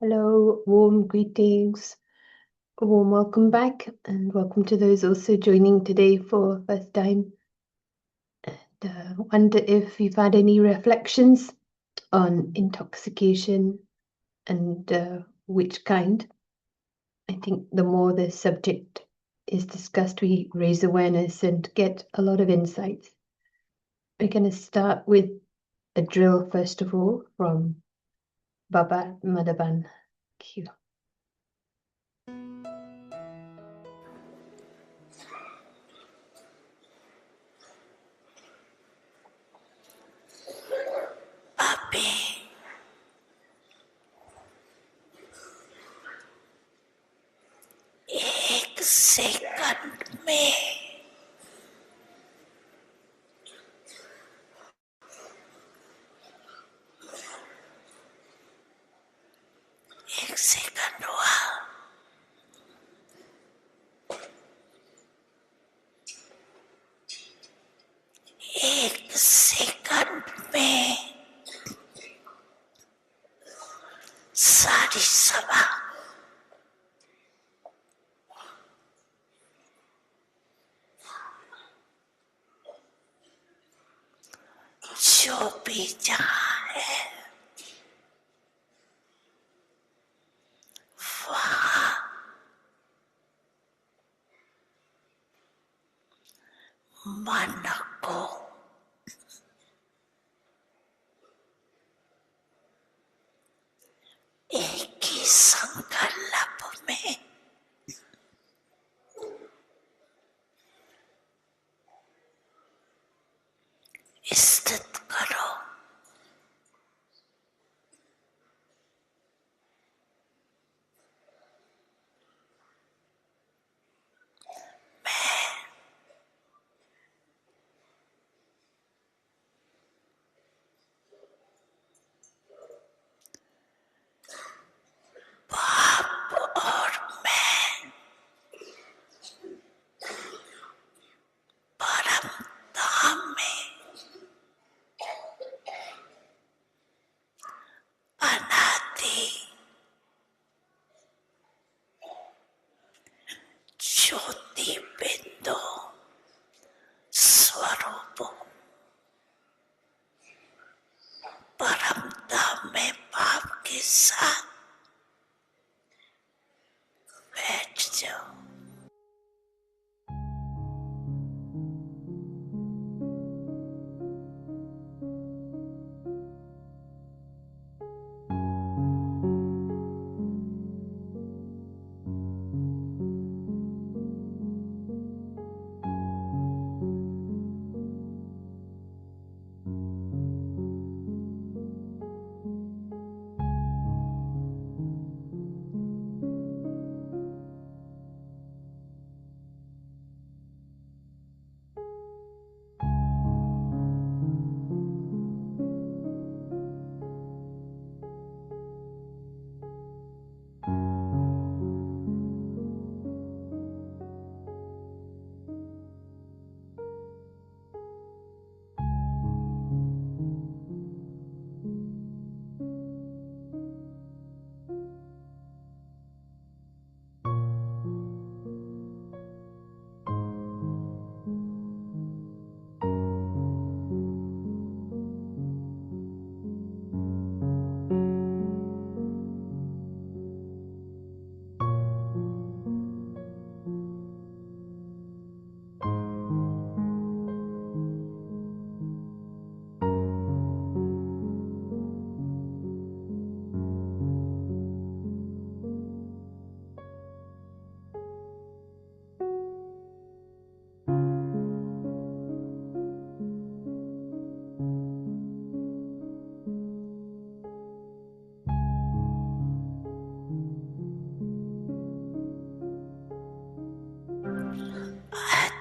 Hello, warm greetings, a warm welcome back, and welcome to those also joining today for first time. And wonder if you've had any reflections on intoxication and which kind. I think the more the subject is discussed, we raise awareness and get a lot of insights. We're going to start with a drill, first of all, from Baba Madhavan. Thank you. एक second में एक second हुआ एक second में सारी सभा जो भी जहाँ है वहाँ मन को एक ही संकल्प में स्थित करो। बाप और मैं परम धाम में अनादि ज्योति बिंदु स्वरूप परम धाम में बाप के साथ बैठ जाओ।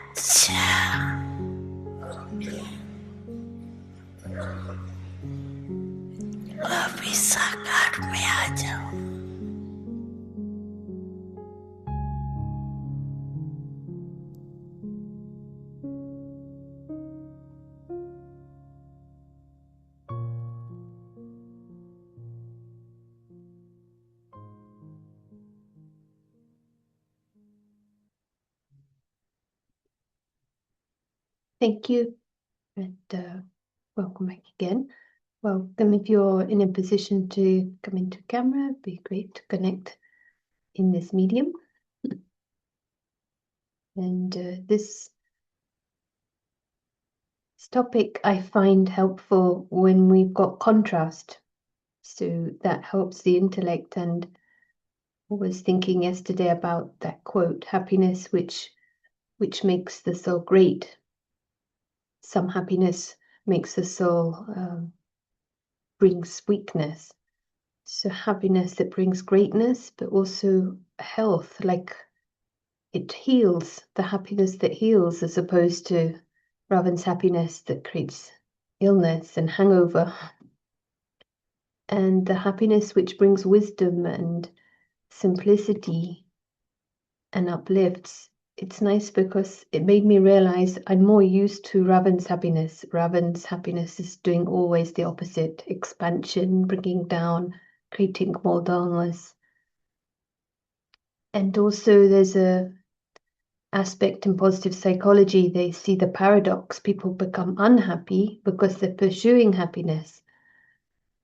अच्छा अभी साकार में आ जाओ। Thank you, and welcome back again. Welcome if you're in a position to come into camera, it'd be great to connect in this medium. And this topic I find helpful when we've got contrast. So that helps the intellect. And I was thinking yesterday about that quote, happiness which makes the soul great. Some happiness makes the soul brings weakness. So happiness that brings greatness, but also health, like it heals, the happiness that heals, as opposed to Ravan's happiness that creates illness and hangover. And the happiness which brings wisdom and simplicity and uplifts. It's nice because it made me realize I'm more used to Ravan's happiness. Ravan's happiness is doing always the opposite, expansion, bringing down, creating more dullness. And also there's a aspect in positive psychology, they see the paradox. People become unhappy because they're pursuing happiness.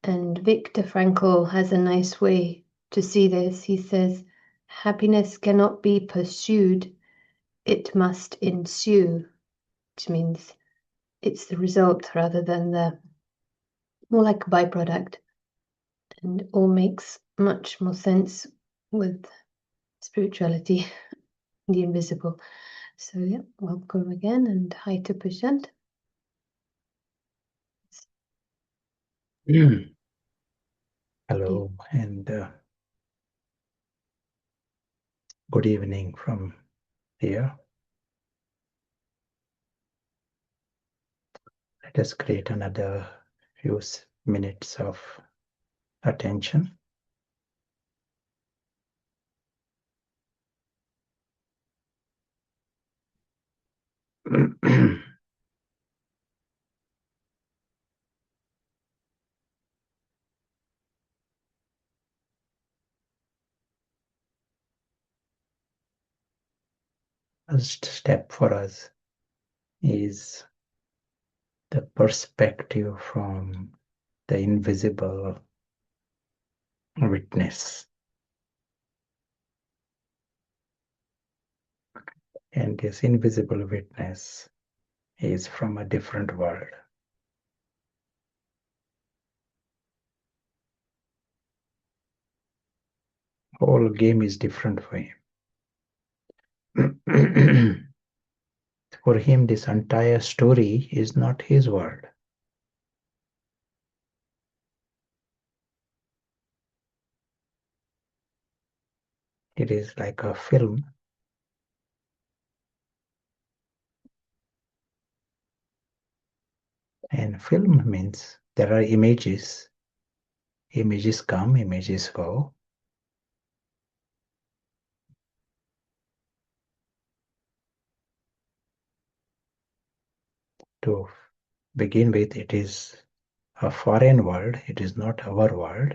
And Viktor Frankl has a nice way to see this. He says, happiness cannot be pursued, it must ensue, which means it's the result rather than the more like a byproduct. And it all makes much more sense with spirituality, the invisible. So yeah, welcome again, and hi to Prashant. Hello, and good evening from here. Let us create another few minutes of attention. First step for us is the perspective from the invisible witness. And this invisible witness is from a different world. Whole game is different for him. For him, this entire story is not his world. It is like a film. And film means there are images. Images come, images go. To begin with, it is a foreign world. It is not our world.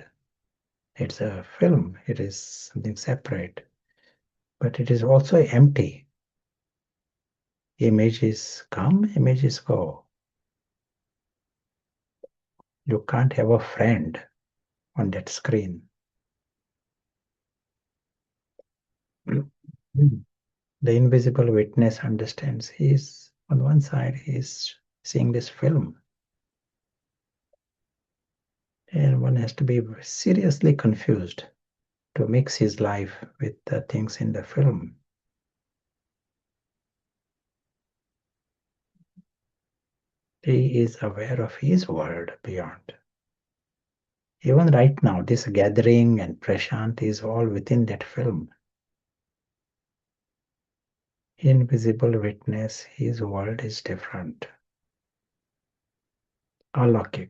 It's a film. It is something separate. But it is also empty. Images come, images go. You can't have a friend on that screen. The invisible witness understands he's on one side, he's seeing this film. And one has to be seriously confused to mix his life with the things in the film. He is aware of his world beyond. Even right now, this gathering and Prashant is all within that film. Invisible witness, his world is different. Alokik,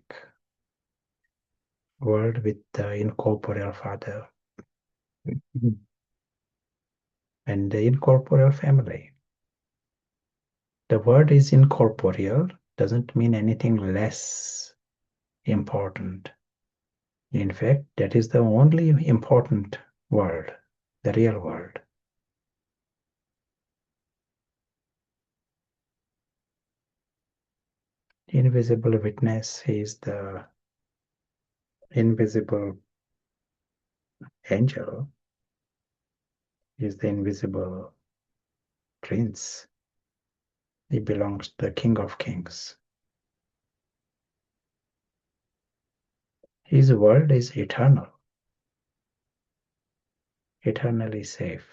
world with the incorporeal father and the incorporeal family. The word is incorporeal, doesn't mean anything less important. In fact, that is the only important world, the real world. invisible witness. He is the invisible angel. He is the invisible prince. He belongs to the King of Kings. His world is eternal, eternally safe.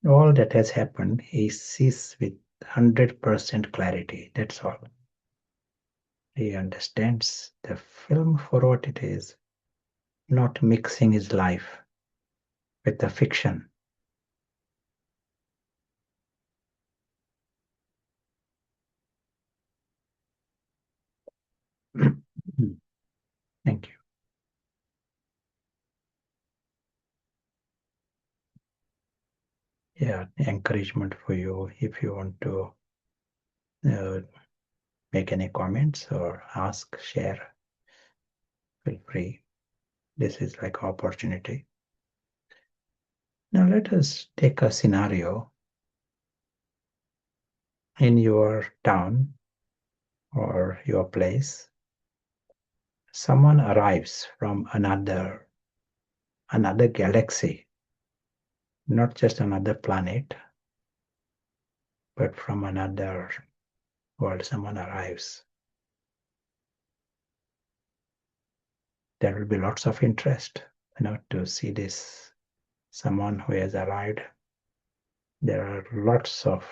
All that has happened, he sees with 100% clarity. That's all. He understands the film for what it is, not mixing his life with the fiction. Thank you. Yeah, encouragement for you if you want to make any comments or ask, share. Feel free. This is like opportunity. Now let us take a scenario in your town or your place. Someone arrives from another galaxy, not just another planet, but from another world. Someone arrives. There will be lots of interest, to see this someone who has arrived. There are lots of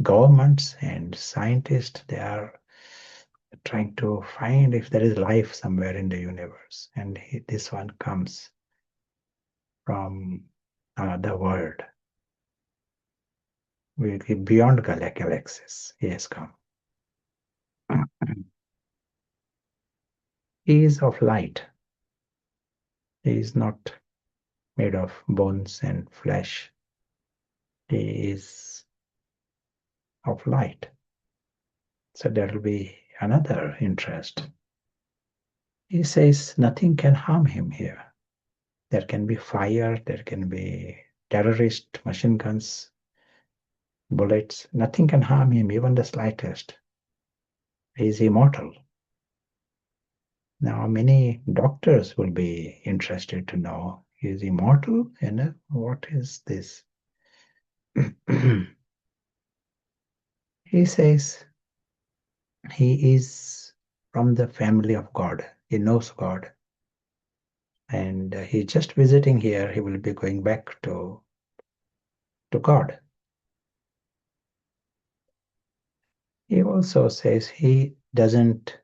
governments and scientists. They are trying to find if there is life somewhere in the universe, and this one comes from another world. Will be beyond galaxies. He has come. He is of light. He is not made of bones and flesh. He is of light. So there will be another interest. He says nothing can harm him here. There can be fire, there can be terrorist machine guns, bullets. Nothing can harm him, even the slightest. He is immortal. Now, many doctors will be interested to know, he is immortal? What is this? He says he is from the family of God. He knows God. And he's just visiting here. He will be going back to God. He also says he doesn't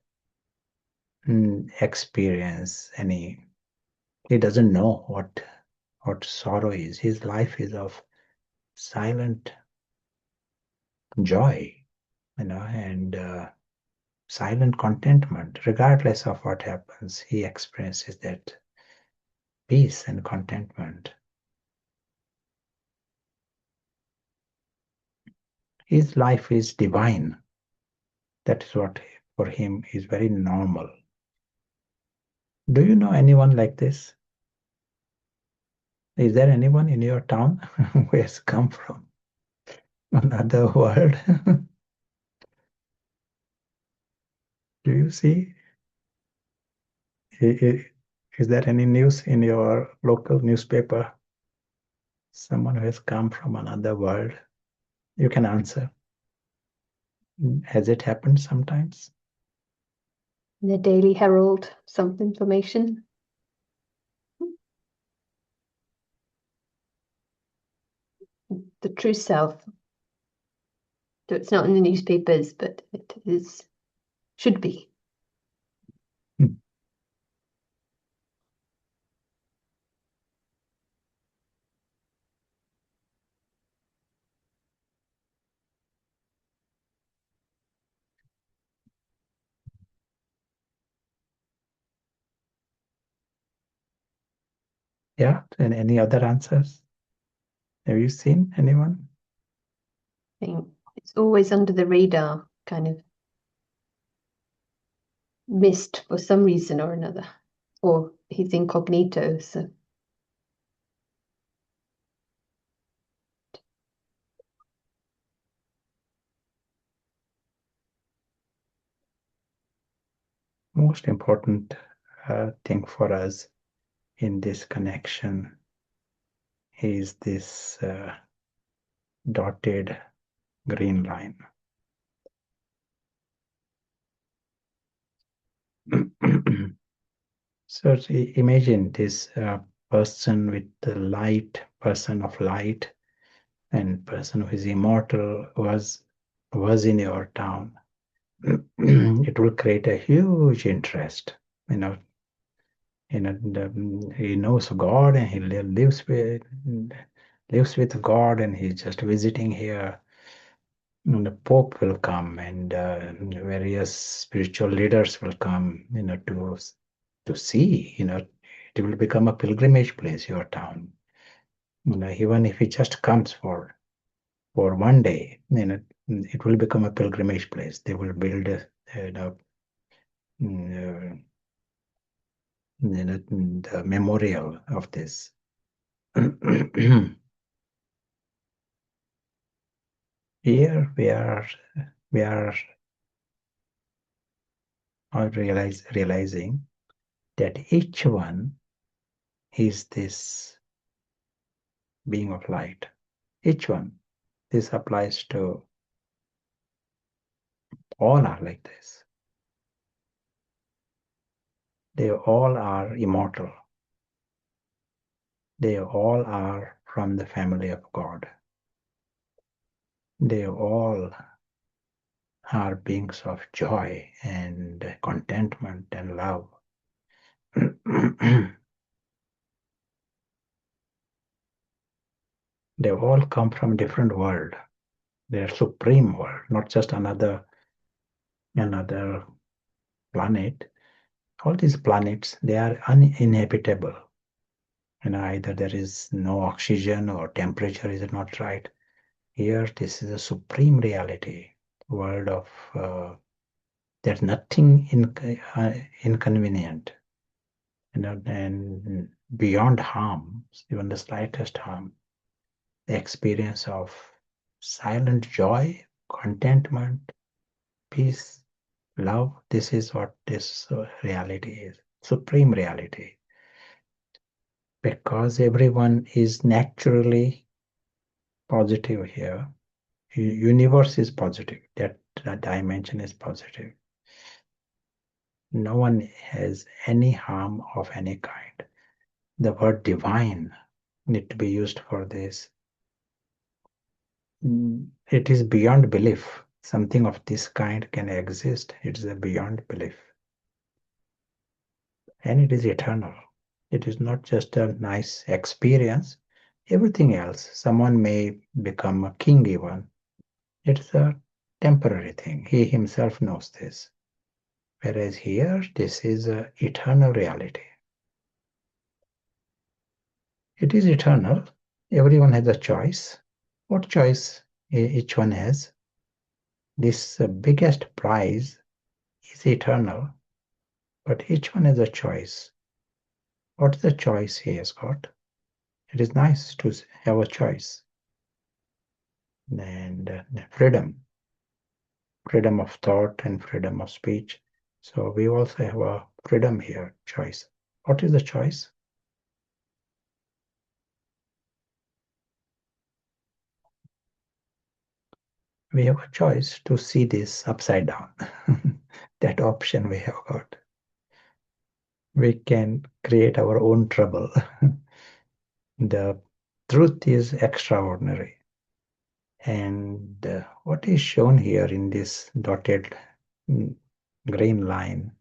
experience any, he doesn't know what sorrow is. His life is of silent joy, and silent contentment. Regardless of what happens, he experiences that peace and contentment. His life is divine. That is what for him is very normal. Do you know anyone like this? Is there anyone in your town who has come from another world? Do you see? Is there any news in your local newspaper? Someone who has come from another world? You can answer. Has it happened sometimes? In the Daily Herald, some information. The true self. So it's not in the newspapers, but it should be. Yeah, and any other answers? Have you seen anyone? I think it's always under the radar, kind of missed for some reason or another. Or he's incognito, so most important thing for us in this connection is this dotted green line. So imagine this person with the light, person of light, and person who is immortal was in your town. It will create a huge interest. He knows God and he lives with God, and he's just visiting here. And the Pope will come, and various spiritual leaders will come, to see. It will become a pilgrimage place, your town. Even if he just comes for 1 day, it will become a pilgrimage place. They will build the memorial of this. Here we are realizing that each one is this being of light. Each one. This applies to all are like this. They all are immortal. They all are from the family of God. They all are beings of joy and contentment and love. They all come from a different world. They are supreme world, not just another planet. All these planets, they are uninhabitable. Either there is no oxygen or temperature is not right. Here, this is a supreme reality, world of there's nothing inconvenient, and beyond harm, even the slightest harm. The experience of silent joy, contentment, peace, love. This is what this reality is, supreme reality. Because everyone is naturally positive here. Universe is positive. That dimension is positive. No one has any harm of any kind. The word divine need to be used for this. It is beyond belief. Something of this kind can exist. It is beyond belief. And it is eternal. It is not just a nice experience. Everything else, someone may become a king even. It's a temporary thing. He himself knows this. Whereas here, this is an eternal reality. It is eternal. Everyone has a choice. What choice each one has? This biggest prize is eternal, but each one has a choice. What is the choice he has got? It is nice to have a choice. And freedom of thought and freedom of speech. So we also have a freedom here, choice. What is the choice? We have a choice to see this upside down. That option we have got. We can create our own trouble. The truth is extraordinary. And what is shown here in this dotted green line,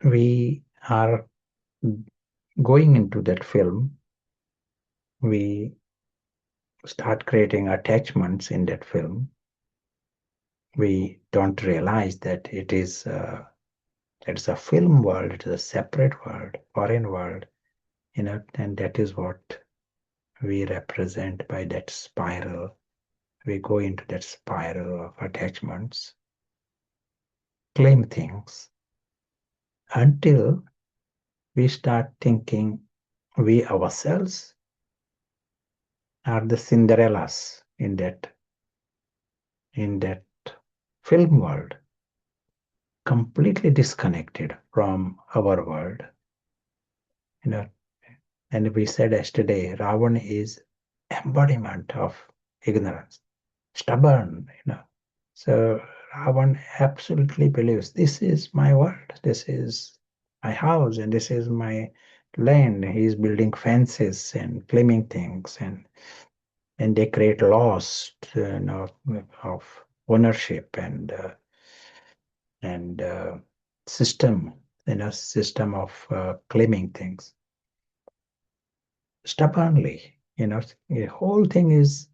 we are going into that film. We start creating attachments in that film. We don't realize that it's a film world, it is a separate world, foreign world, and that is what we represent by that spiral. We go into that spiral of attachments, claim things, until we start thinking we ourselves are the Cinderellas in that film world, completely disconnected from our world. And we said yesterday, Ravan is embodiment of ignorance, stubborn. So Ravan absolutely believes this is my world, this is my house, and this is my land. He's building fences and claiming things, and they create laws, of ownership and system, system of claiming things stubbornly. The whole thing is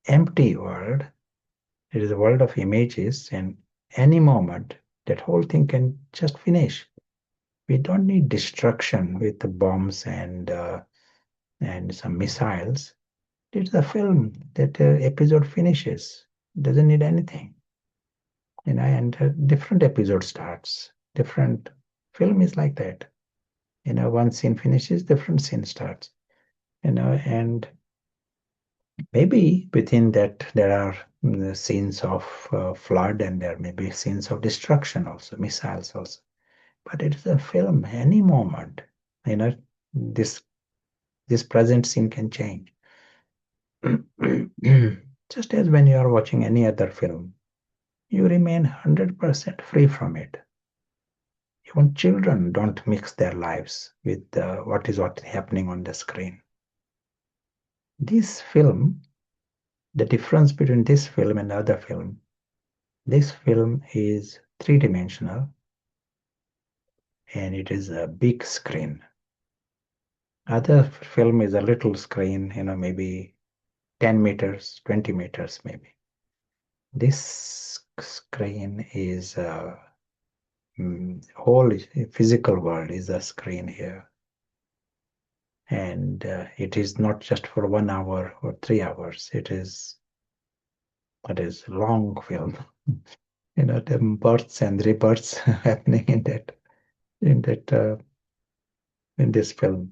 empty world. It is a world of images, and any moment that whole thing can just finish. We don't need destruction with the bombs and some missiles. It's a film that episode finishes. Doesn't need anything. And a different episode starts. Different film is like that. One scene finishes, different scene starts. And maybe within that there are scenes of flood, and there may be scenes of destruction also, missiles also. But it is a film. Any moment, this present scene can change. Just as when you are watching any other film, you remain 100% free from it. Even children don't mix their lives with what is happening on the screen. This film, the difference between this film and other film, this film is three-dimensional, and it is a big screen. Other film is a little screen, maybe 10 meters, 20 meters maybe. This screen is whole physical world is a screen here. And it is not just for 1 hour or 3 hours. It is long film. The births and rebirths happening in this film.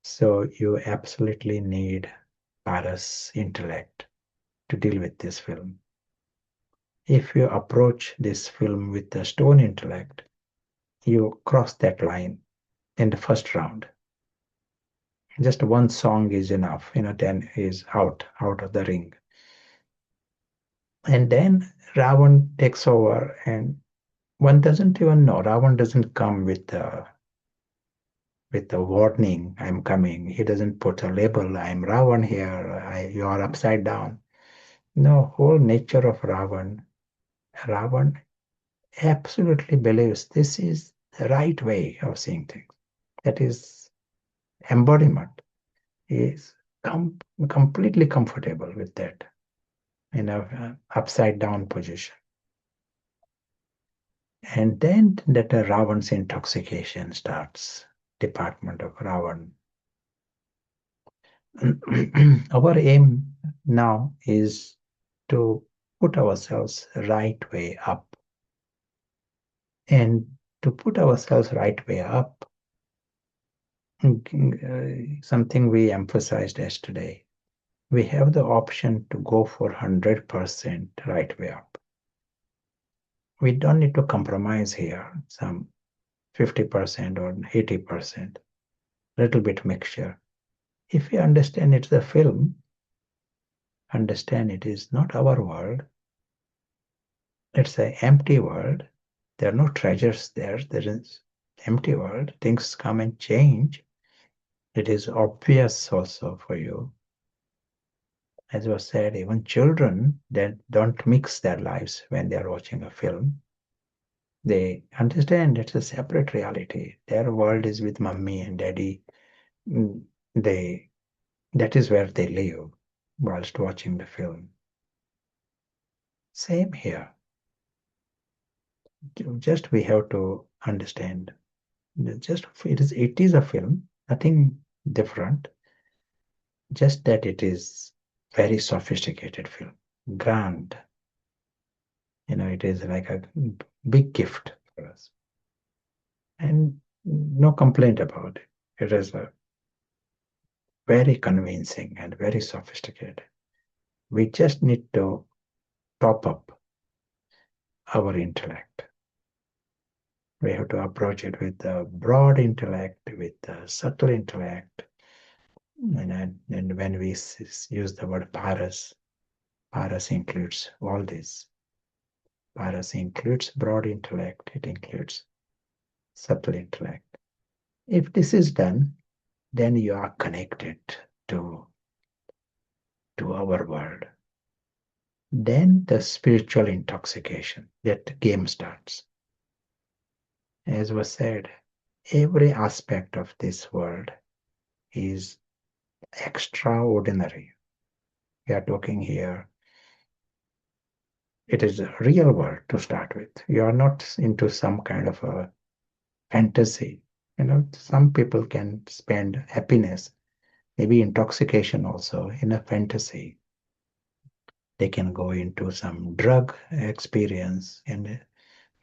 So you absolutely need Paris intellect to deal with this film. If you approach this film with a stone intellect, you cross that line in the first round. Just one song is enough, then is out of the ring. And then Ravan takes over, and one doesn't even know. Ravan doesn't come with a warning, I'm coming. He doesn't put a label, I'm Ravan here, you are upside down. No, whole nature of Ravan absolutely believes this is the right way of seeing things. That is embodiment. He is completely comfortable with that upside down position. And then that Ravan's intoxication starts, department of Ravan. Our aim now is to put ourselves right way up. And to put ourselves right way up, something we emphasized yesterday, we have the option to go for 100% right way up. We don't need to compromise here, some 50% or 80%, little bit mixture. If we understand it's a film, understand it is not our world, it's an empty world. There are no treasures there. There is empty world. Things come and change. It is obvious also for you. As was said, even children that don't mix their lives when they are watching a film. They understand it's a separate reality. Their world is with mommy and daddy. That is where they live whilst watching the film. Same here. Just we have to understand. It is a film, nothing different. Just that it is very sophisticated film, grand. It is like a big gift for us, and no complaint about it. It is a very convincing and very sophisticated. We just need to top up our intellect. have to approach it with the broad intellect, with the subtle intellect. And when we use the word paras includes all this. Paras includes broad intellect, it includes subtle intellect. If this is done, then you are connected to our world. Then the spiritual intoxication, that game starts. As was said, every aspect of this world is extraordinary. We are talking here, it is a real world to start with. You are not into some kind of a fantasy. Some people can spend happiness, maybe intoxication also, in a fantasy. They can go into some drug experience and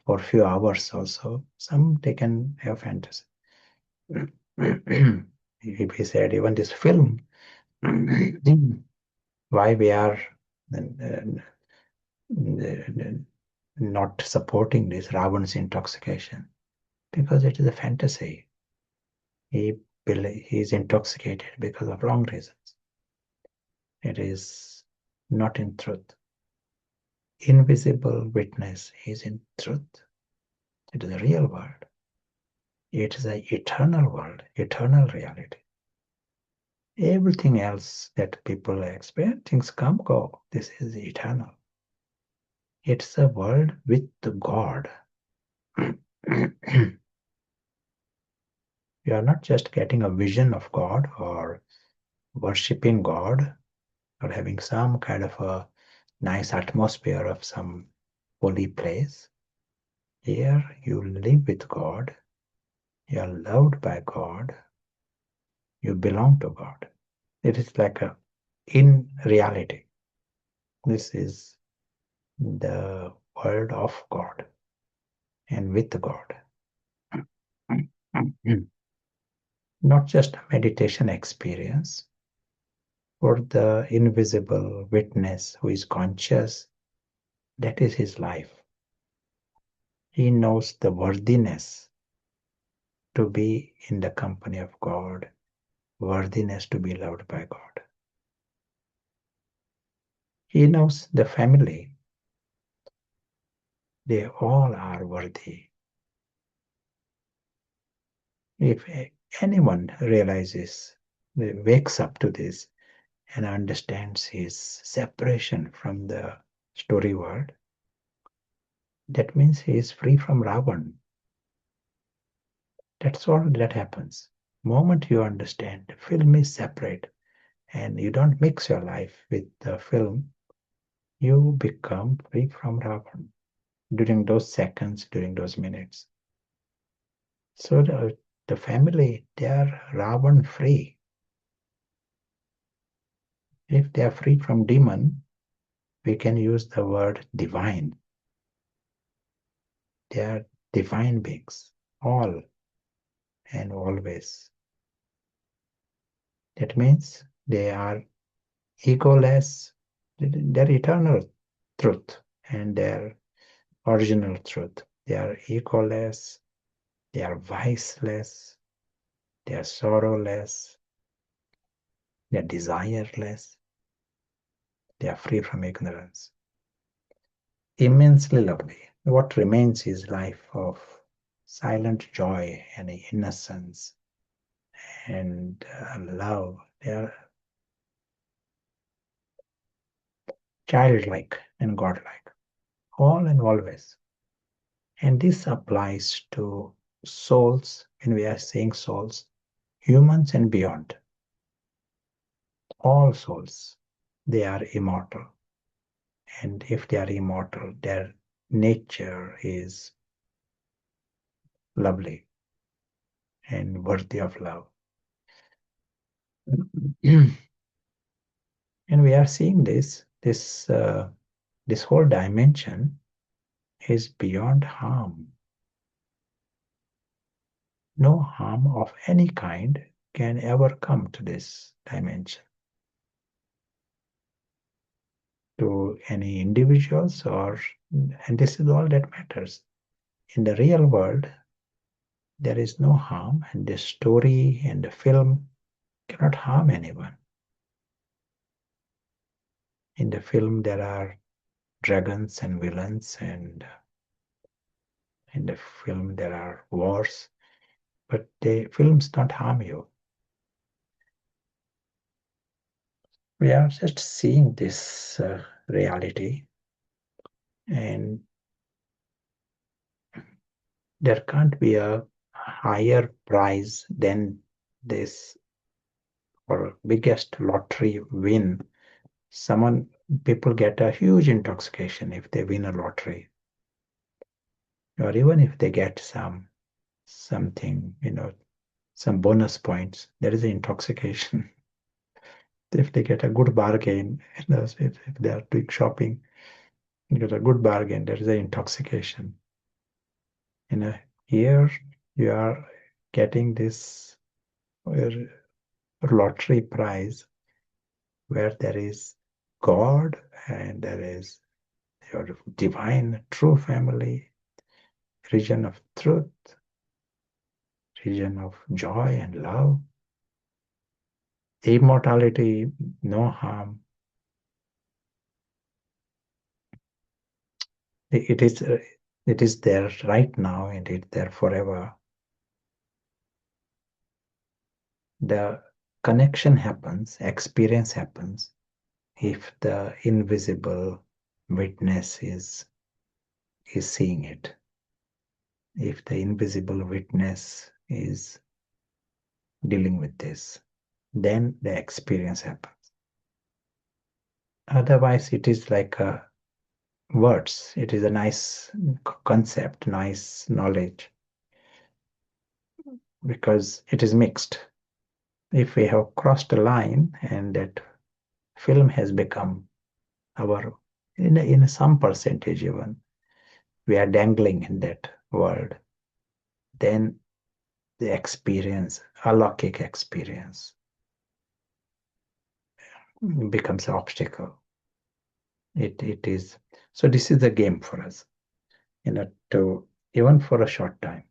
for a few hours also. Some they can have fantasy. He said even this film, why we are not supporting this Ravan's intoxication, because it is a fantasy. He is intoxicated because of wrong reasons. It is not in truth. Invisible witness is in truth. It is a real world. It is an eternal world, eternal reality. Everything else that people experience, things come, go. This is eternal. It's a world with God. You are not just getting a vision of God or worshipping God or having some kind of a nice atmosphere of some holy place. Here you live with God, you are loved by God, you belong to God. It is like in reality. This is the world of God and with God. Not just a meditation experience. For the invisible witness who is conscious, that is his life. He knows the worthiness to be in the company of God, worthiness to be loved by God. He knows the family. They all are worthy. If anyone realizes, wakes up to this and understands his separation from the story world, that means he is free from Ravan. That's all that happens. Moment you understand the film is separate and you don't mix your life with the film, you become free from Ravan during those seconds, during those minutes. So the family, they are Ravan free. If they are free from demon, we can use the word divine. They are divine beings, all and always. That means they are egoless, their eternal truth and their original truth. They are egoless, they are viceless, they are sorrowless, they are desireless, they are free from ignorance. Immensely lovely. What remains is life of silent joy and innocence and love. They are childlike and godlike, all and always. And this applies to souls, when we are saying souls, humans and beyond. All souls, they are immortal. And if they are immortal, their nature is lovely and worthy of love. And we are seeing this whole dimension is beyond harm. No harm of any kind can ever come to this dimension, to any individuals, and this is all that matters. In the real world, there is no harm, and the story and the film cannot harm anyone. In the film, there are dragons and villains, and in the film, there are wars, but the films don't harm you. We are just seeing this reality, and there can't be a higher prize than this, or biggest lottery win. People get a huge intoxication if they win a lottery, or even if they get something, some bonus points. There is an intoxication. If they get a good bargain, if they are doing shopping, you get a good bargain, there is an intoxication. Here you are getting this lottery prize where there is God and there is your divine true family, region of truth, region of joy and love, immortality, no harm. It is there right now, and it's there forever. The connection happens, experience happens, if the invisible witness is seeing it. If the invisible witness is dealing with this, then the experience happens. Otherwise, it is like words. It is a nice concept, nice knowledge, because it is mixed. If we have crossed a line and that film has become our, in some percentage even, we are dangling in that world, then the experience, alokik experience, becomes an obstacle. It is, so this is the game for us, to even for a short time,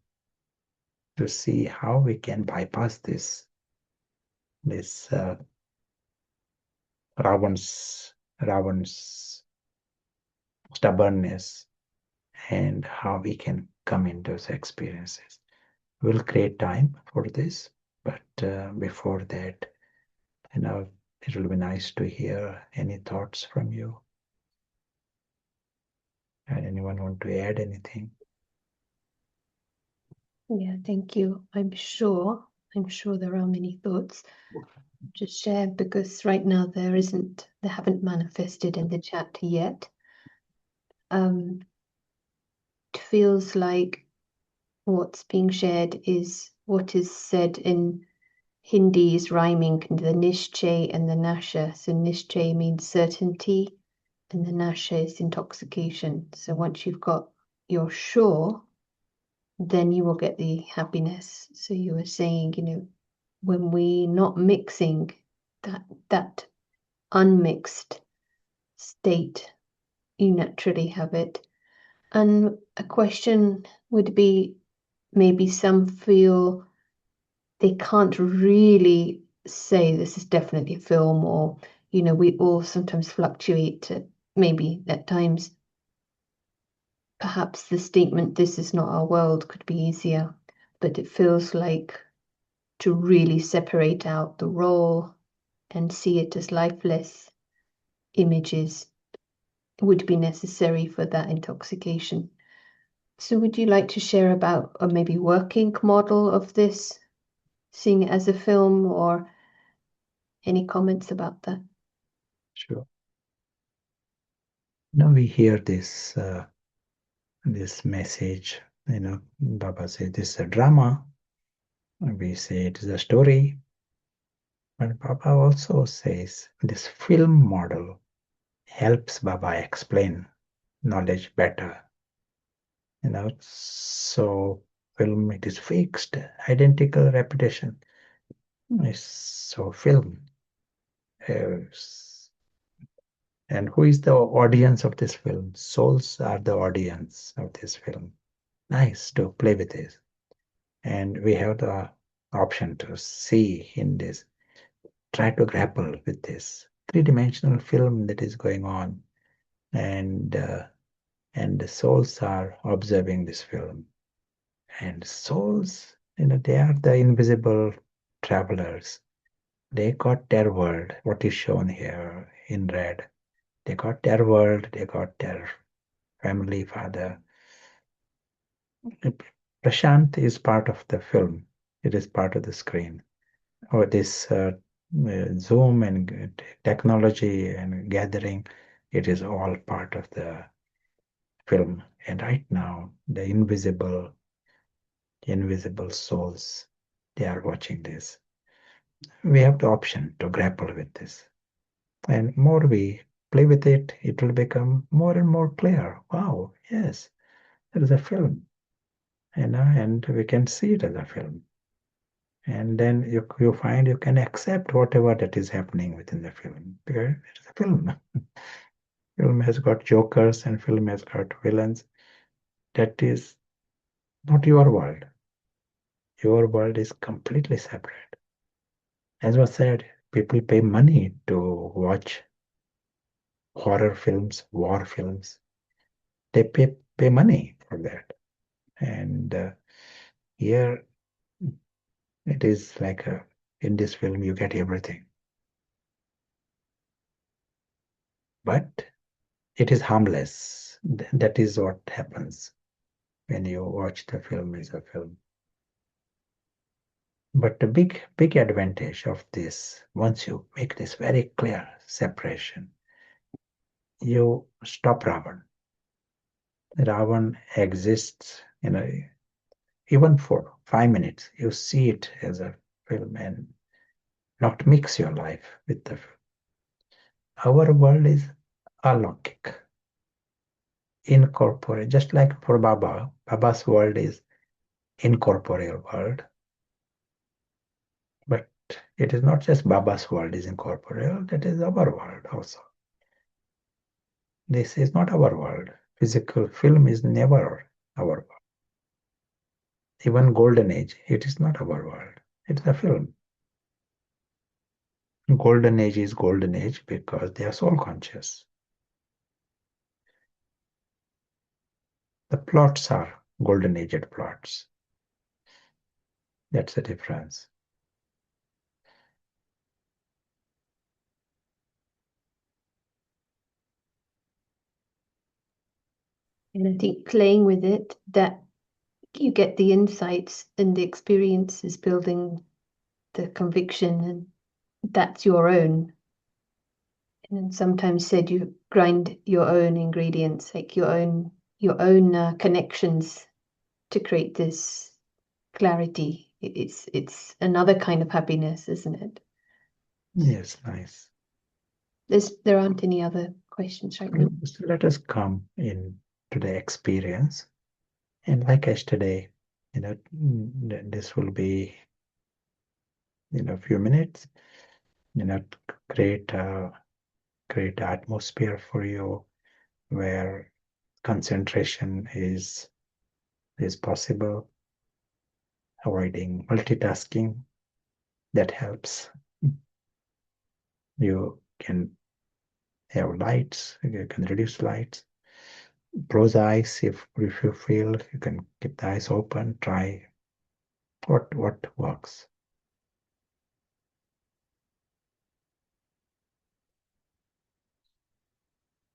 to see how we can bypass this Ravan's stubbornness, and how we can come into those experiences. We'll create time for this, but before that, it will be nice to hear any thoughts from you. And anyone want to add anything? Yeah, thank you. I'm sure there are many thoughts to share, because right now they haven't manifested in the chat yet. It feels like what's being shared is what is said in Hindi is rhyming the Nietzsche and the Nasha. So Nietzsche means certainty and the Nasha is intoxication. So once you've got your sure, then you will get the happiness. So you were saying, when we're not mixing that unmixed state, you naturally have it. And a question would be, maybe some feel they can't really say this is definitely a film, or we all sometimes fluctuate, maybe at times perhaps the statement this is not our world could be easier, but it feels like to really separate out the role and see it as lifeless images would be necessary for that intoxication. So would you like to share about a maybe working model of this, seeing it as a film, or any comments about that? Sure. Now we hear this message, Baba says this is a drama. We say it is a story. But Baba also says this film model helps Baba explain knowledge better. So film, it is fixed, identical repetition. So film. And who is the audience of this film? Souls are the audience of this film. Nice to play with this. And we have the option to see in this, try to grapple with this three-dimensional film that is going on, and the souls are observing this film. And souls, they are the invisible travelers. They got their world, what is shown here in red. They got their world, they got their family, father. Prashant is part of the film. It is part of the screen. Or this Zoom and technology and gathering, it is all part of the film. And right now, the invisible souls, they are watching this. We have the option to grapple with this. And more we play with it, it will become more and more clear. Wow, yes, there is a film. And we can see it as a film. And then you find you can accept whatever that is happening within the film, because it is a film. Film has got jokers and film has got villains. That is not your world. Your world is completely separate. As was said, people pay money to watch horror films, war films. They pay money for that. And here it is like in this film you get everything. But it is harmless. That is what happens when you watch the film as a film. But the big advantage of this, once you make this very clear separation, you stop Ravan. Ravan exists, even for 5 minutes, you see it as a film and not mix your life with the film. Our world is alokik, incorporeal, just like for Baba. Baba's world is incorporeal world. But it is not just Baba's world is incorporeal, that is our world also. This is not our world. Physical film is never our world. Even Golden Age, it is not our world. It's a film. Golden Age is Golden Age because they are soul conscious. The plots are Golden Aged plots. That's the difference. And I think playing with it, that you get the insights and the experiences building the conviction, and that's your own. And sometimes said you grind your own ingredients, like your own connections to create this clarity. It's another kind of happiness, isn't it? Yes, nice. There aren't any other questions right now. So let us come in to the experience. And like yesterday, this will be a few minutes, create atmosphere for you where concentration is possible, avoiding multitasking. That helps. You can have lights, you can reduce lights. Close eyes if you feel, you can keep the eyes open, try what works.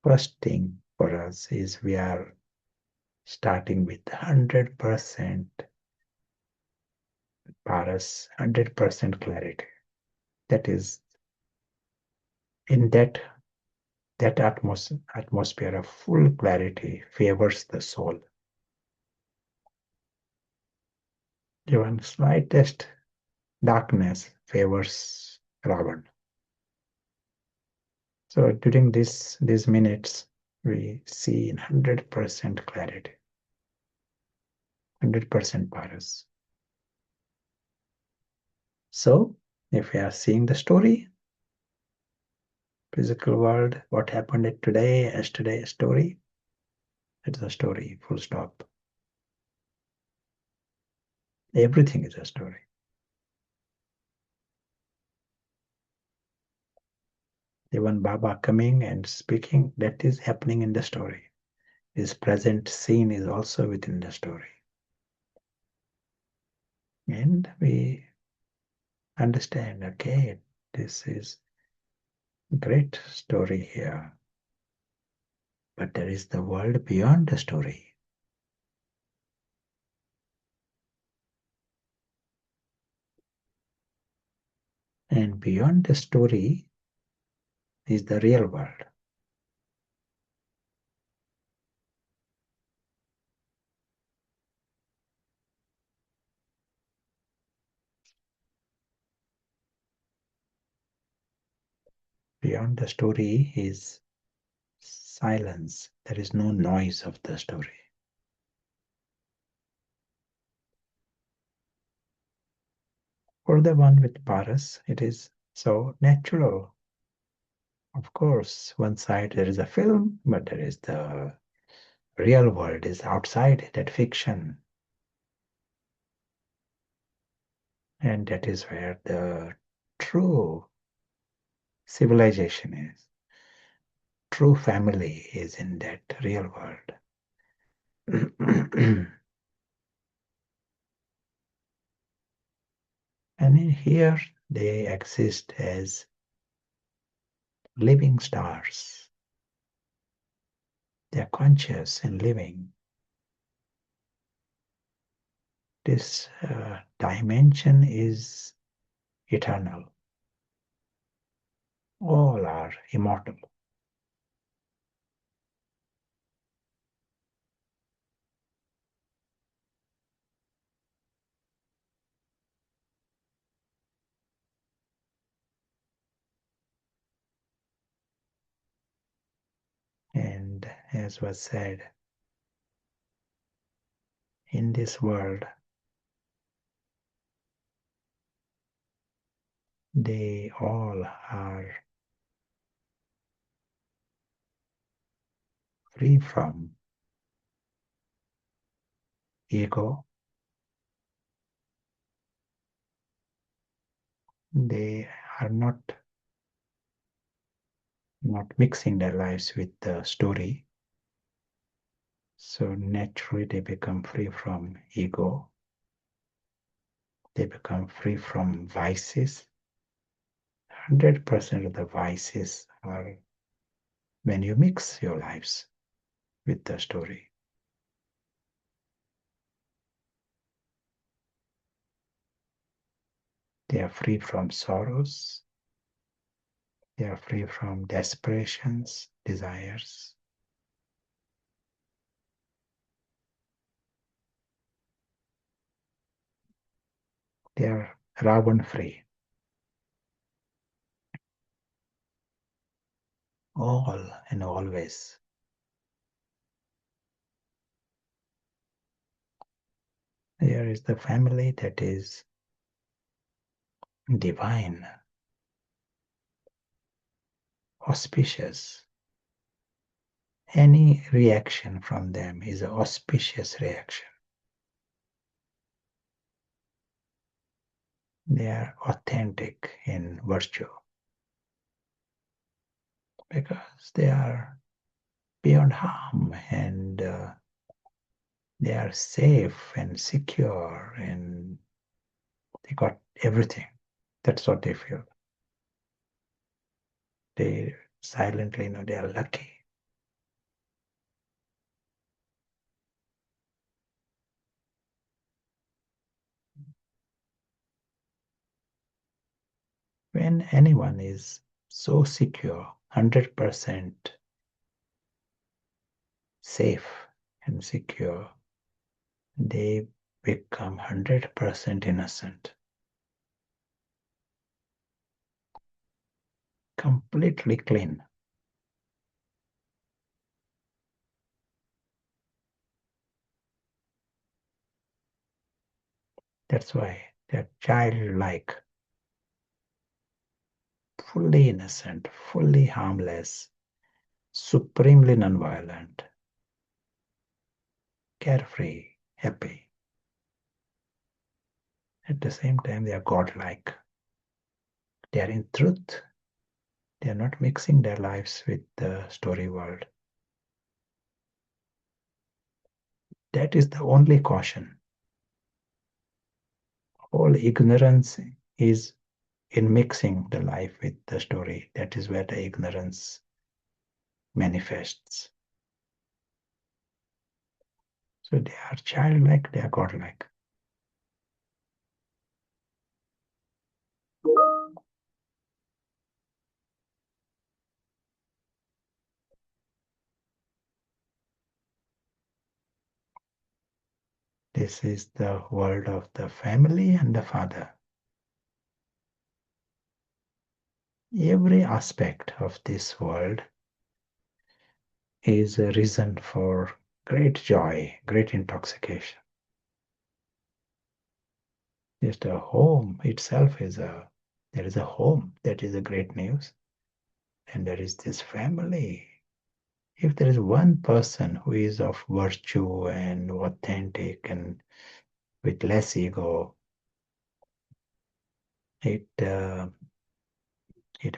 First thing for us is we are starting with 100% paras, 100% clarity. That is, in that atmosphere of full clarity favors the soul. Even slightest darkness favors Ravan. So during these minutes, we see in 100% clarity, 100% paras. So if we are seeing the story, physical world, what happened today, yesterday story, it's a story, full stop. Everything is a story. Even Baba coming and speaking, that is happening in the story. His present scene is also within the story. And we understand, okay, this is a great story here. But there is the world beyond the story. And beyond the story is the real world. Beyond the story is silence. There is no noise of the story. For the one with Paras, it is so natural. Of course, one side there is a film, but there is the real world is outside that fiction. And that is where the true civilization is. True family is in that real world. And in here they exist as living stars. They are conscious and living. This dimension is eternal. All are immortal. And as was said, in this world, they all are free from ego. They are not mixing their lives with the story. So naturally they become free from ego. They become free from vices. 100% of the vices are when you mix your lives with the story. They are free from sorrows. They are free from desperations, desires. They are Ravan free. All and always. There is the family that is divine, auspicious. Any reaction from them is an auspicious reaction. They are authentic in virtue because they are beyond harm and they are safe and secure and they got everything. That's what they feel. They silently know they are lucky. When anyone is so secure, 100% safe and secure, they become 100% innocent. Completely clean. That's why they're childlike, fully innocent, fully harmless, supremely nonviolent, carefree, happy. At the same time, they are godlike. They are in truth. They are not mixing their lives with the story world. That is the only caution. All ignorance is in mixing the life with the story. That is where the ignorance manifests. So they are childlike, they are godlike. This is the world of the family and the father. Every aspect of this world is a reason for great joy, great intoxication. Just a home itself is there is a home, that is a great news. And there is this family. If there is one person who is of virtue and authentic and with less ego, it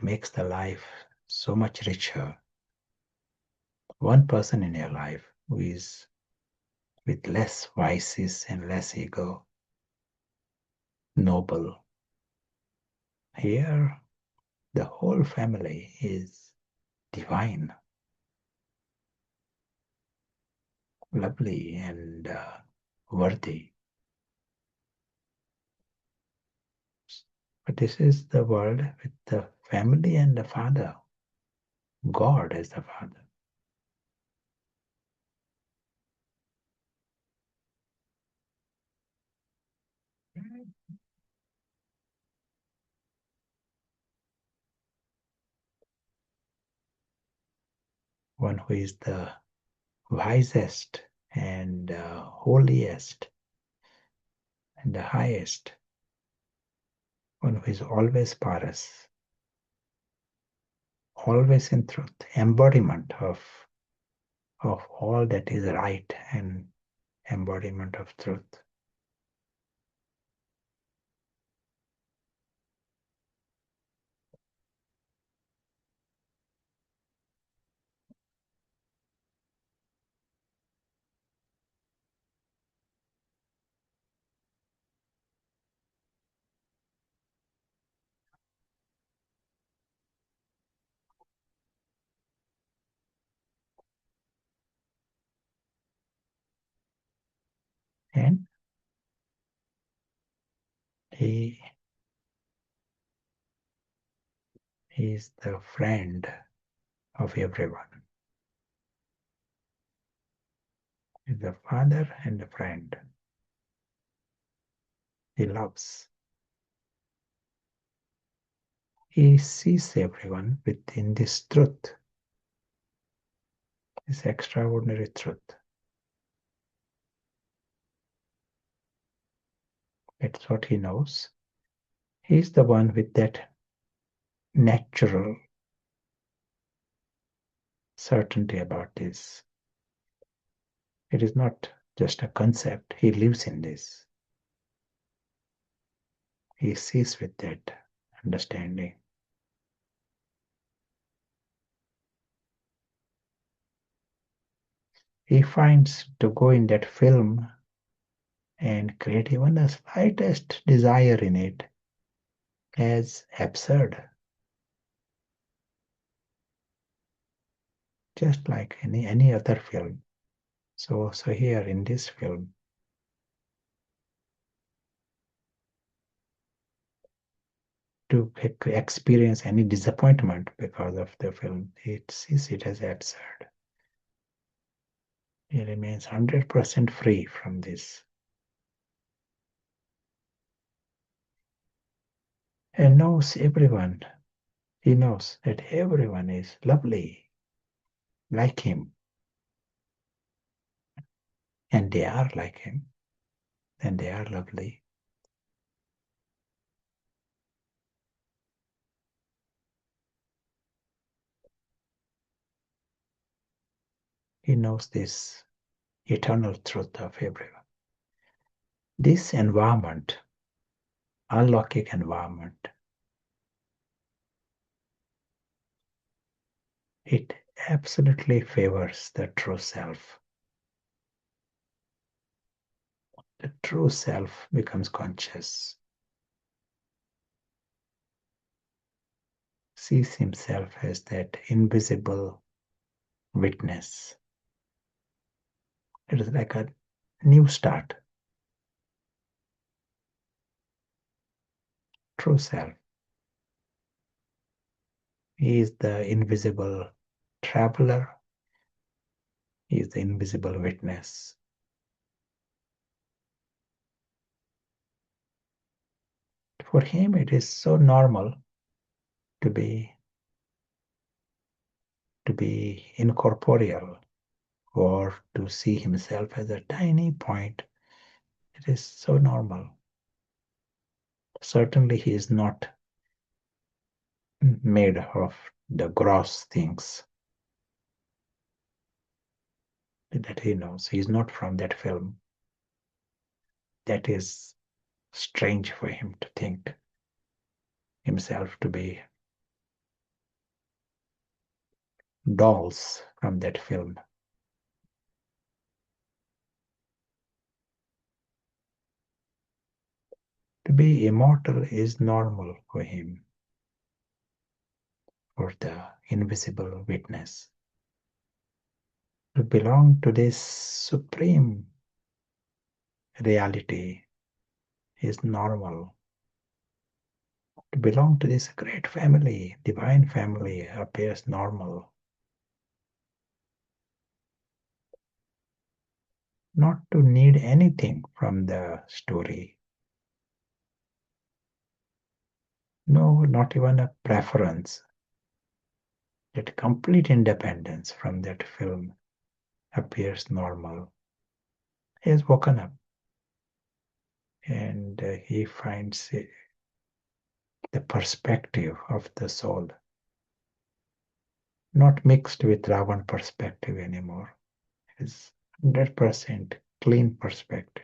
makes the life so much richer. One person in your life who is with less vices and less ego, noble. Here, the whole family is divine, lovely, and worthy. But this is the world with the family and the father. God as the father. One who is the wisest and holiest and the highest. One who is always paras, always in truth, embodiment of all that is right and embodiment of truth. And he is the friend of everyone. He is the father and the friend. He loves. He sees everyone within this truth, this extraordinary truth. That's what he knows. He's the one with that natural certainty about this. It is not just a concept. He lives in this. He sees with that understanding. He finds to go in that film and create even the slightest desire in it as absurd. Just like any other film. So here in this film, to experience any disappointment because of the film, it sees it as absurd. He remains 100% free from this. And knows everyone. He knows that everyone is lovely, like him. And they are like him. And they are lovely. He knows this eternal truth of everyone. This environment alokik environment. It absolutely favors the true self. The true self becomes conscious, sees himself as that invisible witness. It is like a new start. True self. He is the invisible traveler. He is the invisible witness. For him, it is so normal to be incorporeal, or to see himself as a tiny point. It is so normal. Certainly, he is not made of the gross things that he knows. He is not from that film. That is strange for him to think himself to be dolls from that film. To be immortal is normal for him, for the invisible witness. To belong to this supreme reality is normal. To belong to this great family, divine family, appears normal. Not to need anything from the story. No, not even a preference. That complete independence from that film appears normal. He has woken up, and he finds the perspective of the soul not mixed with Ravan perspective anymore. It is 100% clean perspective.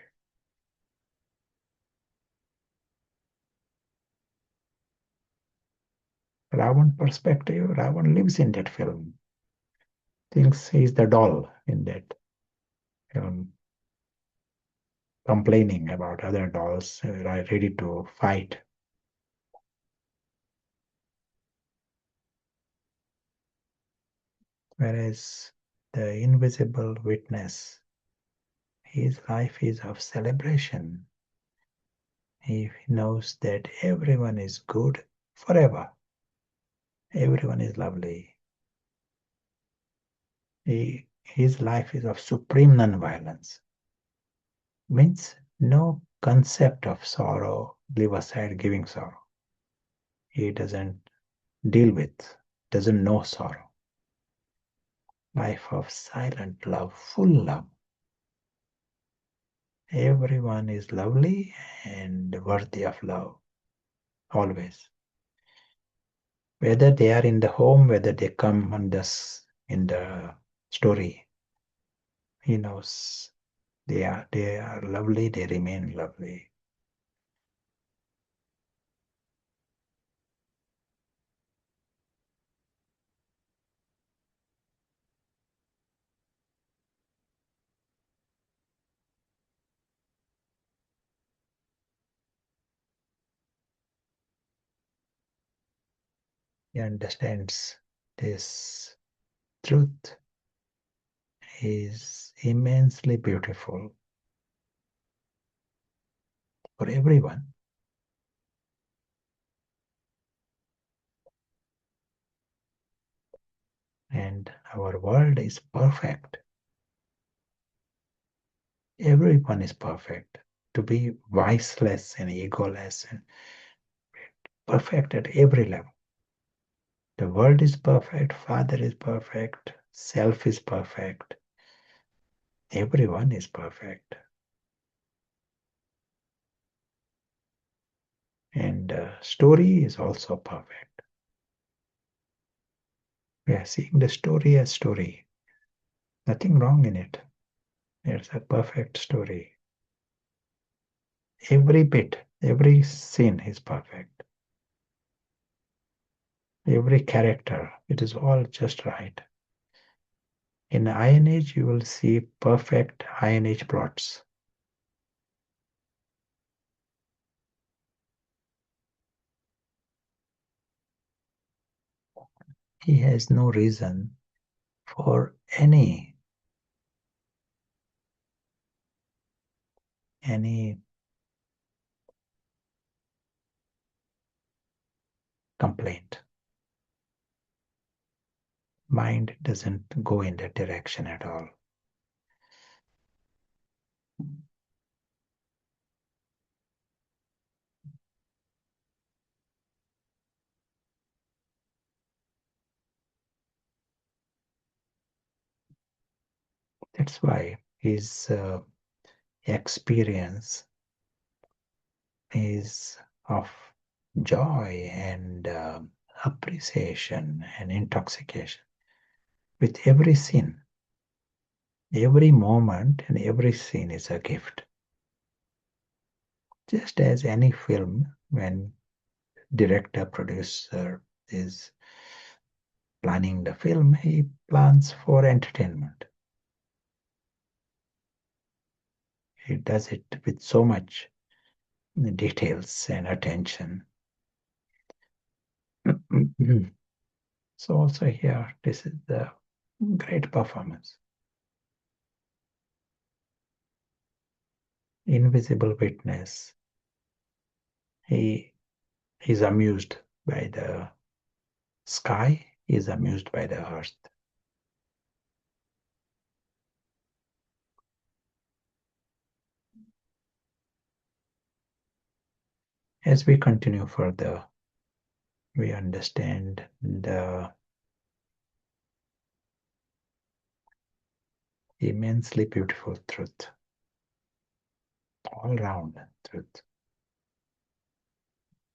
Ravan perspective, Ravan lives in that film. Thinks he is the doll in that film, complaining about other dolls ready to fight. Whereas the invisible witness, his life is of celebration. He knows that everyone is good forever. Everyone is lovely. His life is of supreme non-violence. Means no concept of sorrow, leave aside giving sorrow. He doesn't deal with, doesn't know sorrow. Life of silent love, full love. Everyone is lovely and worthy of love, always. Whether they are in the home, whether they come on this in the story, he knows they are lovely, they remain lovely. He understands this truth is immensely beautiful for everyone. And our world is perfect. Everyone is perfect. To be viceless and egoless and perfect at every level. The world is perfect, Father is perfect, self is perfect. Everyone is perfect. And the story is also perfect. We are seeing the story as story. Nothing wrong in it. It's a perfect story. Every bit Every scene is perfect. Every character, it is all just right. In Iron Age, you will see perfect Iron Age plots. He has no reason for any complaint. Mind doesn't go in that direction at all. That's why his experience is of joy and appreciation and intoxication with every scene. Every moment and every scene is a gift. Just as any film, when director, producer is planning the film, he plans for entertainment. He does it with so much details and attention. So also here, this is the great performance. Invisible witness. He is amused by the sky, he is amused by the earth. As we continue further, we understand the immensely beautiful truth, all round truth.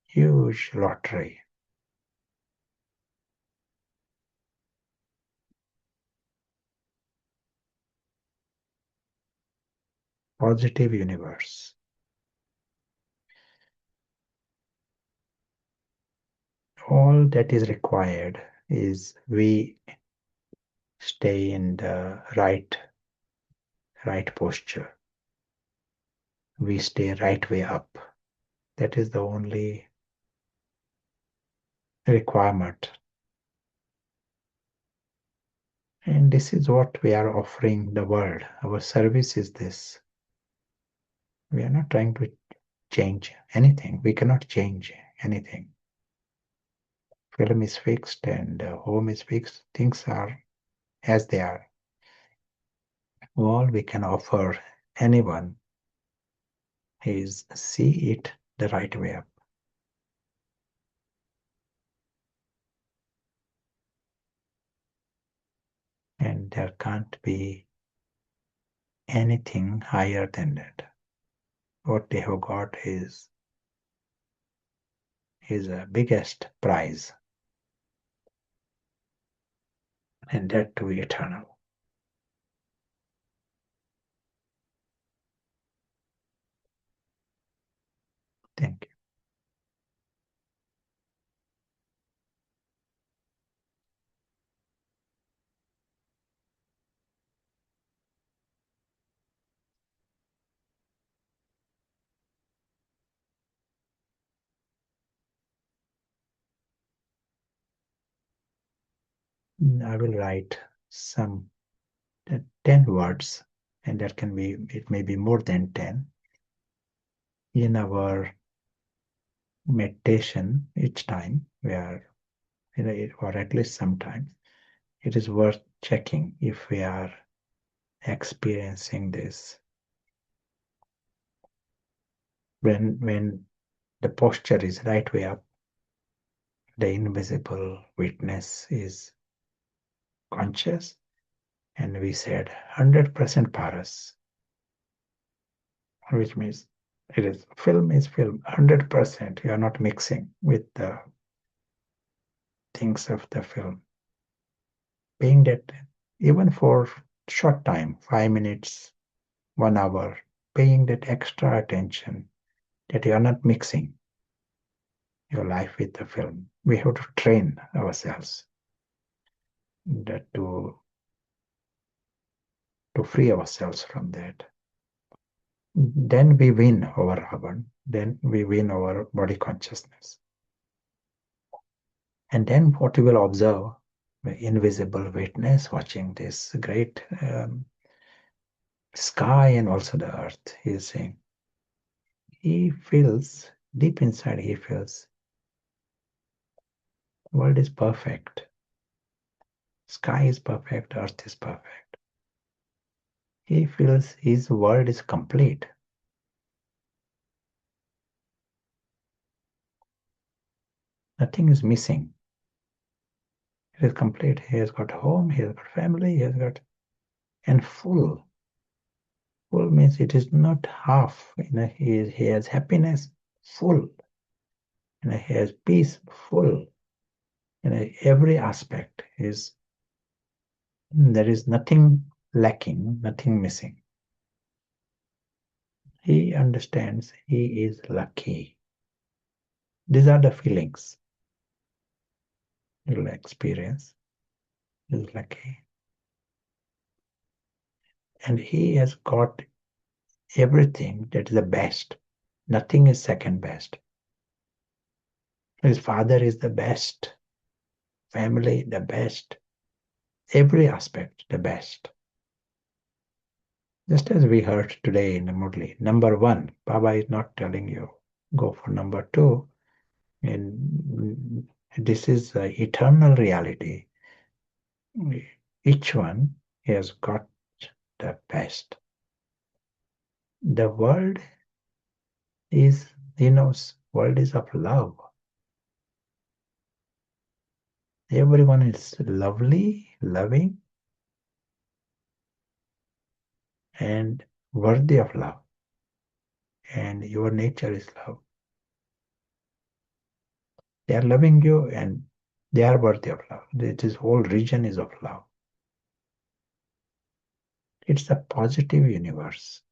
Huge lottery. Positive universe. All that is required is we stay in the right posture. We stay right way up. That is the only requirement. And this is what we are offering the world. Our service is this. We are not trying to change anything. We cannot change anything. Film is fixed and home is fixed. Things are as they are. All we can offer anyone is see it the right way up. And there can't be anything higher than that. What they have got is the biggest prize, and that too eternal. Thank you. I will write some 10 words, and that can be, it may be more than 10, in our meditation each time we are, or at least sometimes, it is worth checking if we are experiencing this. When the posture is right way up, the invisible witness is conscious, and we said 100% paras, which means it is film, 100%. You are not mixing with the things of the film. Paying that even for short time, 5 minutes, 1 hour, paying that extra attention, that you are not mixing your life with the film. We have to train ourselves that to free ourselves from that. Then we win over Ravan. Then we win over body consciousness. And then what you will observe, the invisible witness watching this great sky and also the earth, he is saying, he feels, deep inside he feels, the world is perfect. Sky is perfect, earth is perfect. He feels his world is complete. Nothing is missing. It is complete. He has got home, he has got family, he has got, and full. Full means it is not half. He has happiness, full. He has peace, full. Every aspect is, there is nothing lacking, nothing missing. He understands he is lucky. These are the feelings you will experience. He is lucky. And he has got everything that is the best. Nothing is second best. His father is the best. Family, the best. Every aspect, the best. Just as we heard today in the Murli, number one, Baba is not telling you, go for number two. And this is eternal reality. Each one has got the best. The world is, world is of love. Everyone is lovely, loving, and worthy of love. And your nature is love. They are loving you and they are worthy of love. This whole region is of love. It's a positive universe.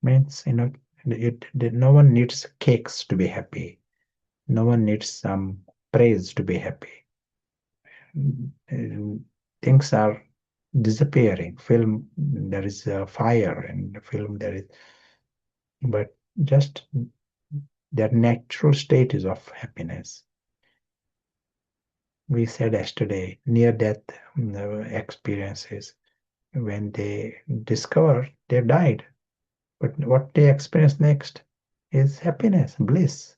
Means, no one needs cakes to be happy. No one needs some praise to be happy. Things are disappearing. Film, there is a fire in the film, there is, but just their natural state is of happiness. We said yesterday, near-death experiences, when they discover they died, but what they experience next is happiness, bliss,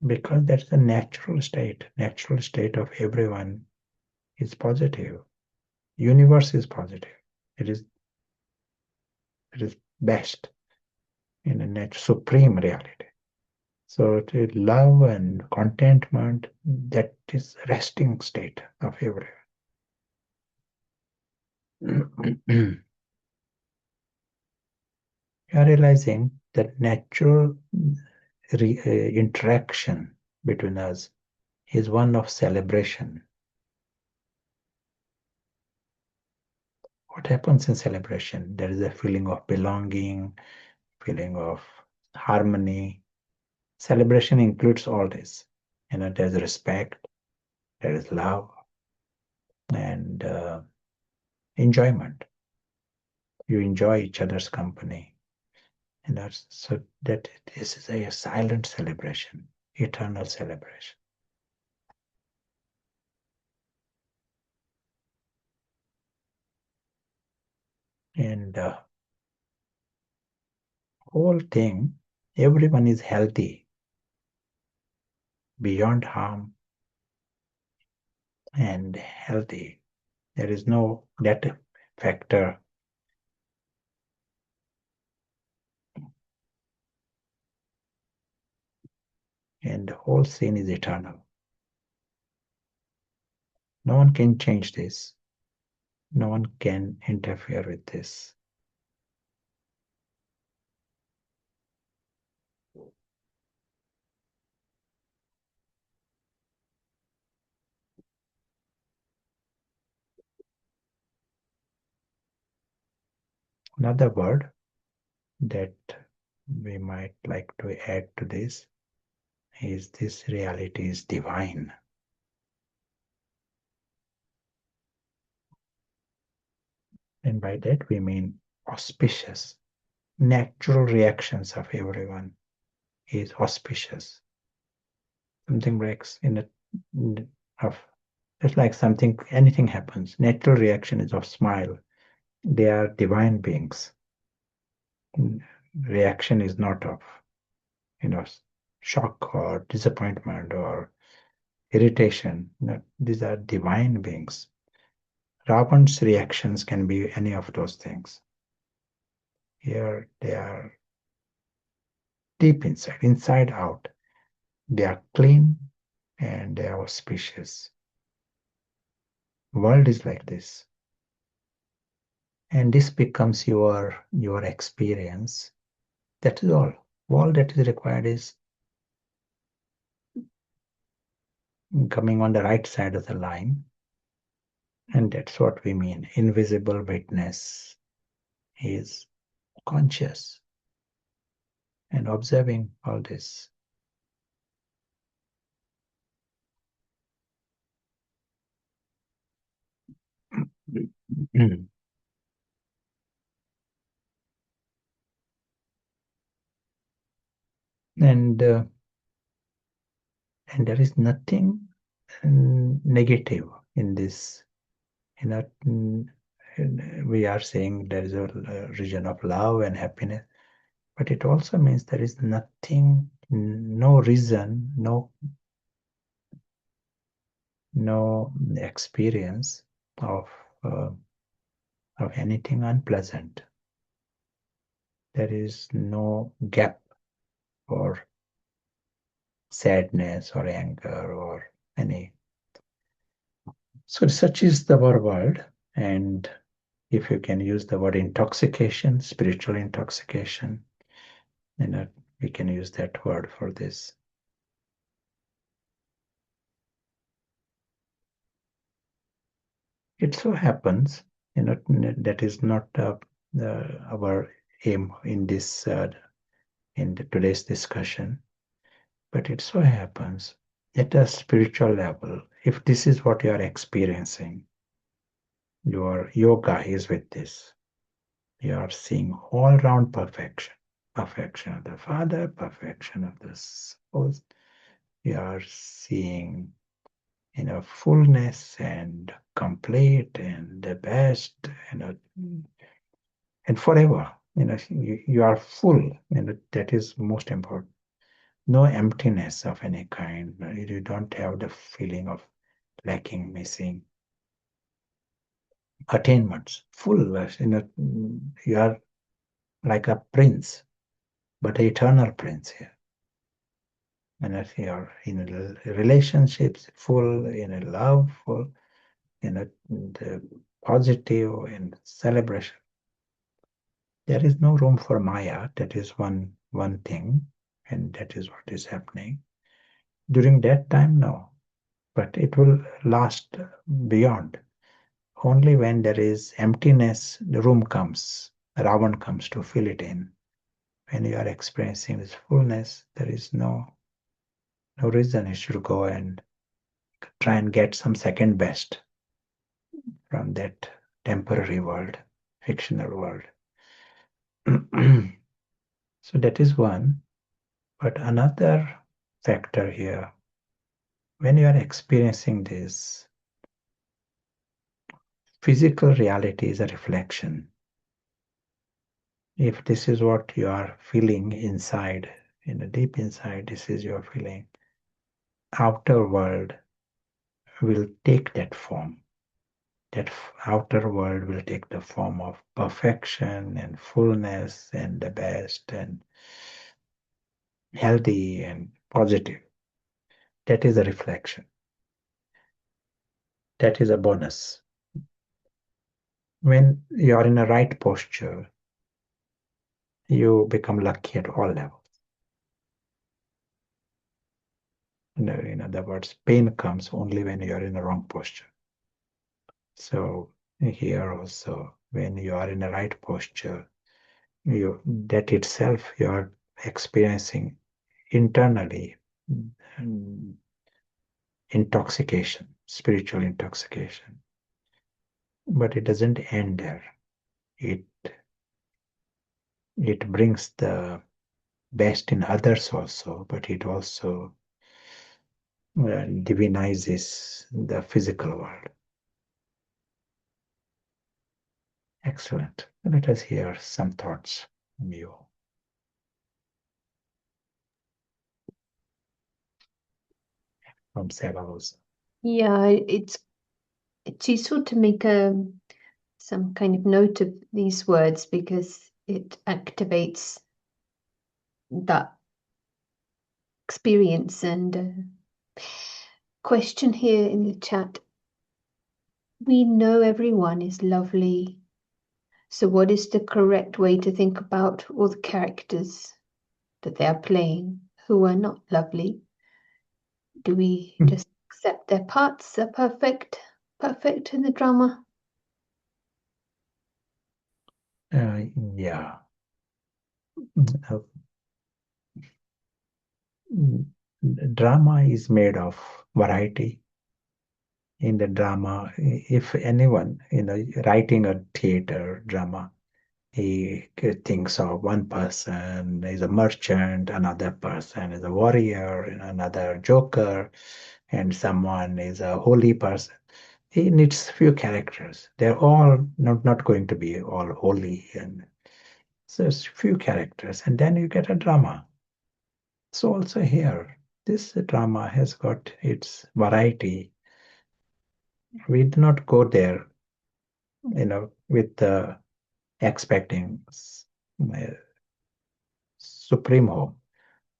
because that's the natural state. Natural state of everyone is positive. Universe is positive. It is best in a supreme reality. So to love and contentment, that is resting state of everyone. You are realizing that natural interaction between us is one of celebration. What happens in celebration? There is a feeling of belonging, feeling of harmony. Celebration includes all this. There's respect, there is love, and enjoyment. You enjoy each other's company. And that's so that this is a silent celebration, eternal celebration. And whole thing, everyone is healthy, beyond harm, and healthy. There is no that factor. And the whole scene is eternal. No one can change this. No one can interfere with this. Another word that we might like to add to this is this reality is divine. And by that we mean auspicious. Natural reactions of everyone is auspicious. Something breaks in of just like something, anything happens. Natural reaction is of smile. They are divine beings. Reaction is not of, shock or disappointment or irritation. No, these are divine beings. Ravan's reactions can be any of those things. Here they are deep inside out. They are clean and they are auspicious. World is like this. And this becomes your experience. That is all. All that is required is coming on the right side of the line. And that's what we mean. Invisible witness is conscious and observing all this. And there is nothing negative in this. We are saying there is a region of love and happiness, but it also means there is nothing, no reason, no experience of anything unpleasant. There is no gap for sadness or anger or any. So such is the world, and if you can use the word intoxication, spiritual intoxication, we can use that word for this. It so happens, that is not our aim in this today's discussion, but it so happens at a spiritual level, if this is what you are experiencing, your yoga is with this. You are seeing all-round perfection of the Father, perfection of the Soul. You are seeing fullness and complete and the best, and forever. You are full, that is most important. No emptiness of any kind. You don't have the feeling of lacking, missing. Attainments, full, you are like a prince, but an eternal prince here. And if you are in relationships, full, in a love, full, the positive and celebration. There is no room for Maya. That is one thing, and that is what is happening. During that time, no. But it will last beyond. Only when there is emptiness, the room comes, Ravan comes to fill it in. When you are experiencing this fullness, there is no reason you should go and try and get some second best from that temporary world, fictional world. So that is one. But another factor here, when you are experiencing this, physical reality is a reflection. If this is what you are feeling inside, in the deep inside, this is your feeling, outer world will take that form. That outer world will take the form of perfection and fullness and the best and healthy and positive. That is a reflection. That is a bonus. When you are in a right posture, you become lucky at all levels. In other words, pain comes only when you are in the wrong posture. So here also, when you are in the right posture, that itself you are experiencing internally intoxication, spiritual intoxication. But it doesn't end there. It brings the best in others also, but it also divinizes the physical world. Excellent. Let us hear some thoughts from you. From Seva also. Yeah, it's useful to make some kind of note of these words because it activates that experience. And question here in the chat: we know everyone is lovely, so what is the correct way to think about all the characters that they are playing who are not lovely? Do we just accept their parts are perfect in the drama? Yeah. Drama is made of variety. In the drama, if anyone, writing a theater drama, he thinks of one person is a merchant, another person is a warrior, and another joker, and someone is a holy person. He needs few characters. They're all not going to be all holy, and so it's few characters, and then you get a drama. So also here, this drama has got its variety. We do not go there, with expecting supreme home.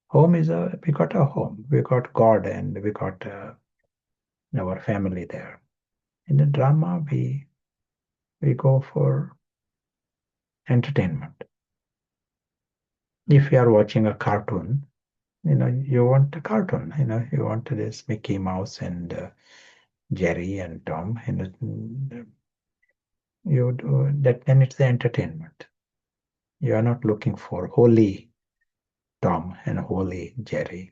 Home is we got a home. We got God, and we got our family there. In the drama, we go for entertainment. If you are watching a cartoon, you want a cartoon. You want this Mickey Mouse and Jerry and Tom. You do that, then it's the entertainment. You are not looking for holy Tom and holy Jerry.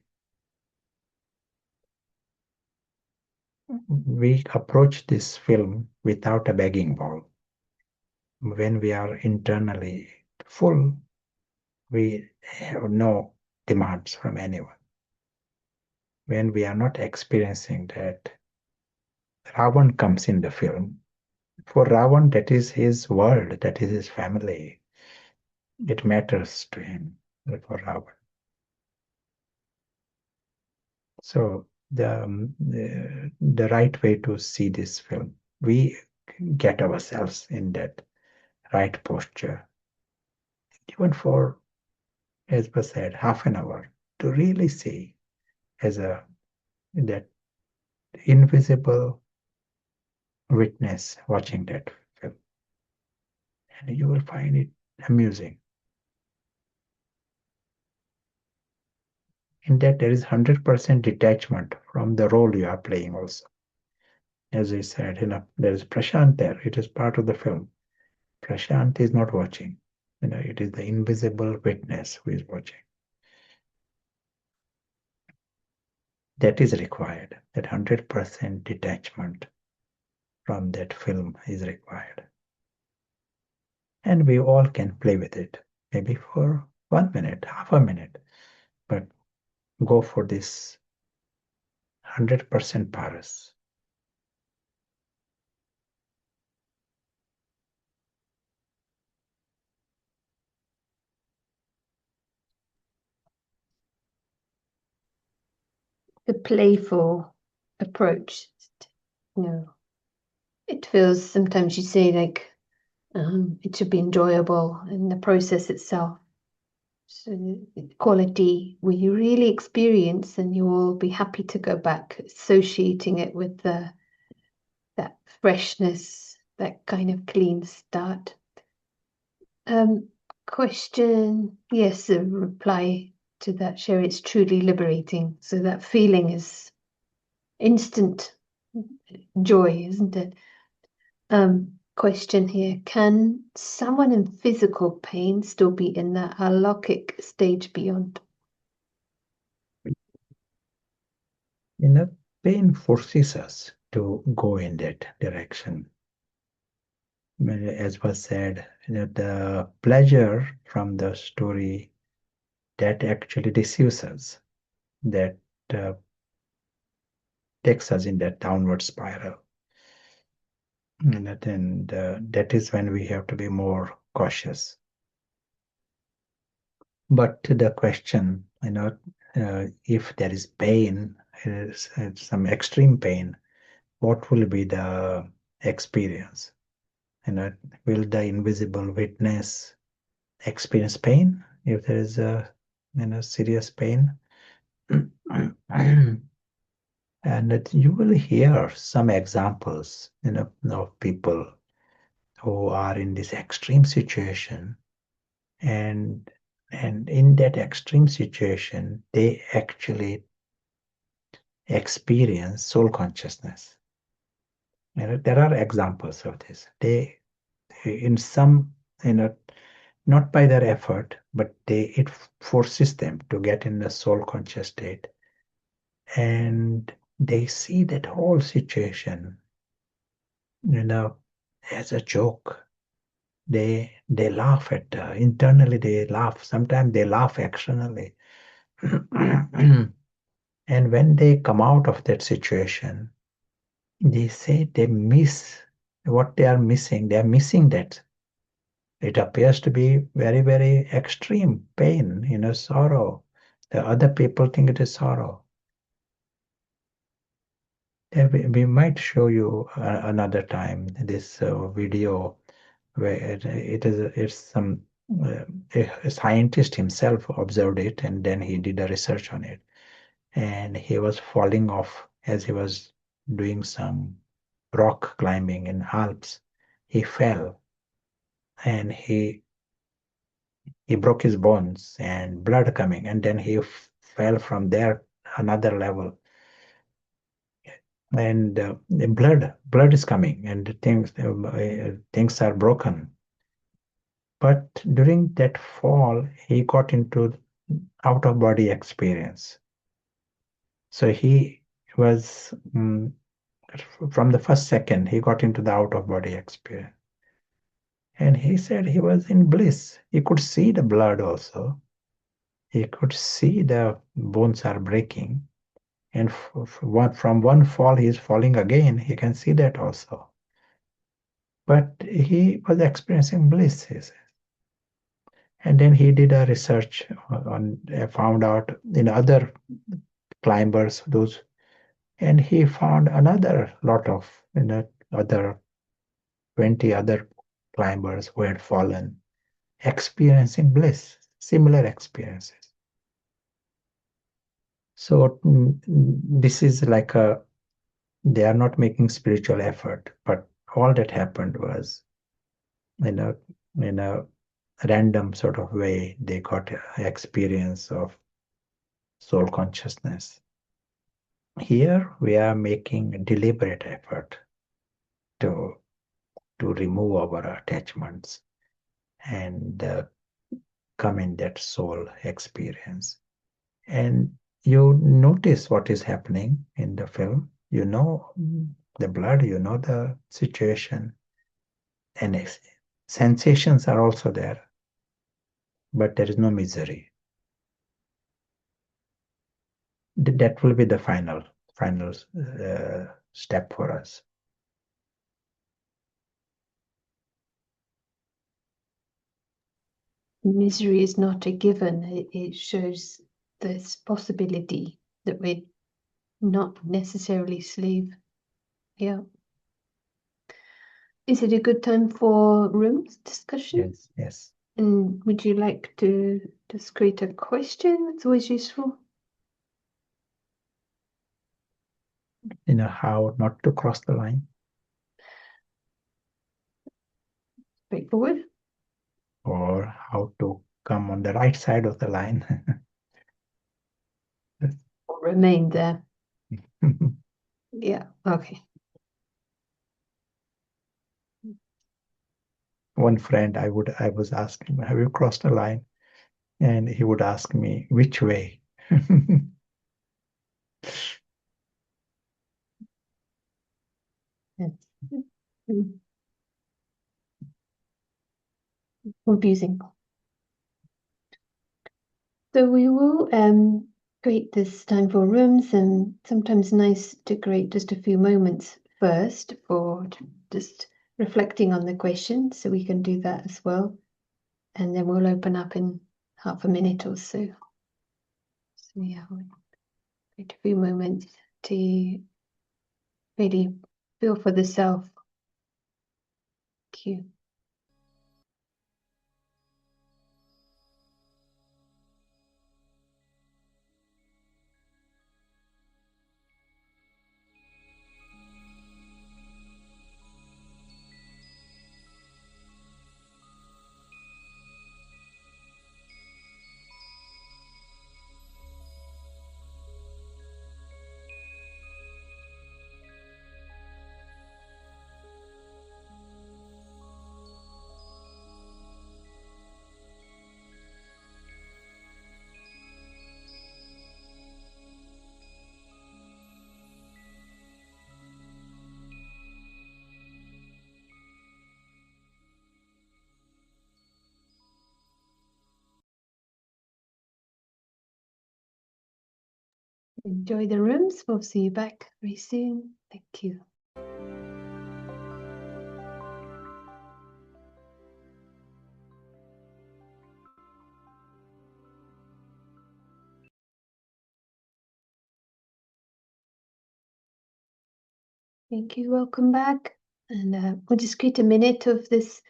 We approach this film without a begging bowl. When we are internally full, we have no demands from anyone. When we are not experiencing that, Ravan comes in the film. For Ravan, that is his world, that is his family. It matters to him, for Ravan. So the right way to see this film, we get ourselves in that right posture, even for, as was said, half an hour, to really see as that invisible witness watching that film, and you will find it amusing. In that there is 100% detachment from the role you are playing also. As I said, there is Prashant there. It is part of the film. Prashant is not watching. It is the invisible witness who is watching. That is required. That 100% detachment from that film is required. And we all can play with it, maybe for 1 minute, half a minute, but go for this 100% paras. The playful approach, it feels sometimes you say like it should be enjoyable in the process itself. So the quality where you really experience, and you will be happy to go back, associating it with that freshness, that kind of clean start. Question, yes, a reply to that, Sherry. It's truly liberating. So that feeling is instant joy, isn't it? question here. Can someone in physical pain still be in the alokik stage beyond? Pain forces us to go in that direction. As was said, the pleasure from the story that actually deceives us, that takes us in that downward spiral. And that is when we have to be more cautious. But the question, if there is pain, some extreme pain, what will be the experience? Will the invisible witness experience pain if there is a serious pain? And that you will hear some examples of people who are in this extreme situation, and in that extreme situation they actually experience soul consciousness. There are examples of this. They in some not by their effort, but it forces them to get in the soul conscious state, and they see that whole situation as a joke. They laugh at internally, they laugh, sometimes they laugh externally. And when they come out of that situation, they say they miss what they are missing. They are missing that. It appears to be very, very extreme pain, sorrow. The other people think it is sorrow. We might show you another time this video where it's some a scientist himself observed it, and then he did a research on it. And he was falling off as he was doing some rock climbing in Alps. He fell, and he broke his bones and blood coming, and then he fell from there another level, and the blood is coming, and things are broken. But during that fall, he got into out of body experience. So he was from the first second he got into the out of body experience. And he said he was in bliss. He could see the blood also. He could see the bones are breaking. And from one fall, he is falling again. He can see that also. But he was experiencing bliss, he says. And then he did a research on, found out in other climbers, and he found another lot of other 20 other climbers who had fallen, experiencing bliss, similar experiences. So this is like they are not making spiritual effort, but all that happened was in a random sort of way, they got experience of soul consciousness. Here we are making a deliberate effort to remove our attachments and come in that soul experience. And you notice what is happening in the film. You know the blood, you know the situation, and sensations are also there, but there is no misery. That will be the final step for us. Misery is not a given. It shows this possibility that we're not necessarily slave. Yeah. Is it a good time for rooms discussion? Yes. And would you like to just create a question? It's always useful. How not to cross the line. Straightforward. Or how to come on the right side of the line. Or remain there. Yeah, okay. one friend, I was asking, have you crossed a line? And he would ask me, which way? Confusing. So we will create this time for rooms, and sometimes nice to create just a few moments first for just reflecting on the question, so we can do that as well. And then we'll open up in half a minute or so. So yeah, we'll create a few moments to really feel for the self. Thank you. Enjoy the rooms. We'll see you back very soon. Thank you. Thank you. Welcome back. And we'll just create a minute of this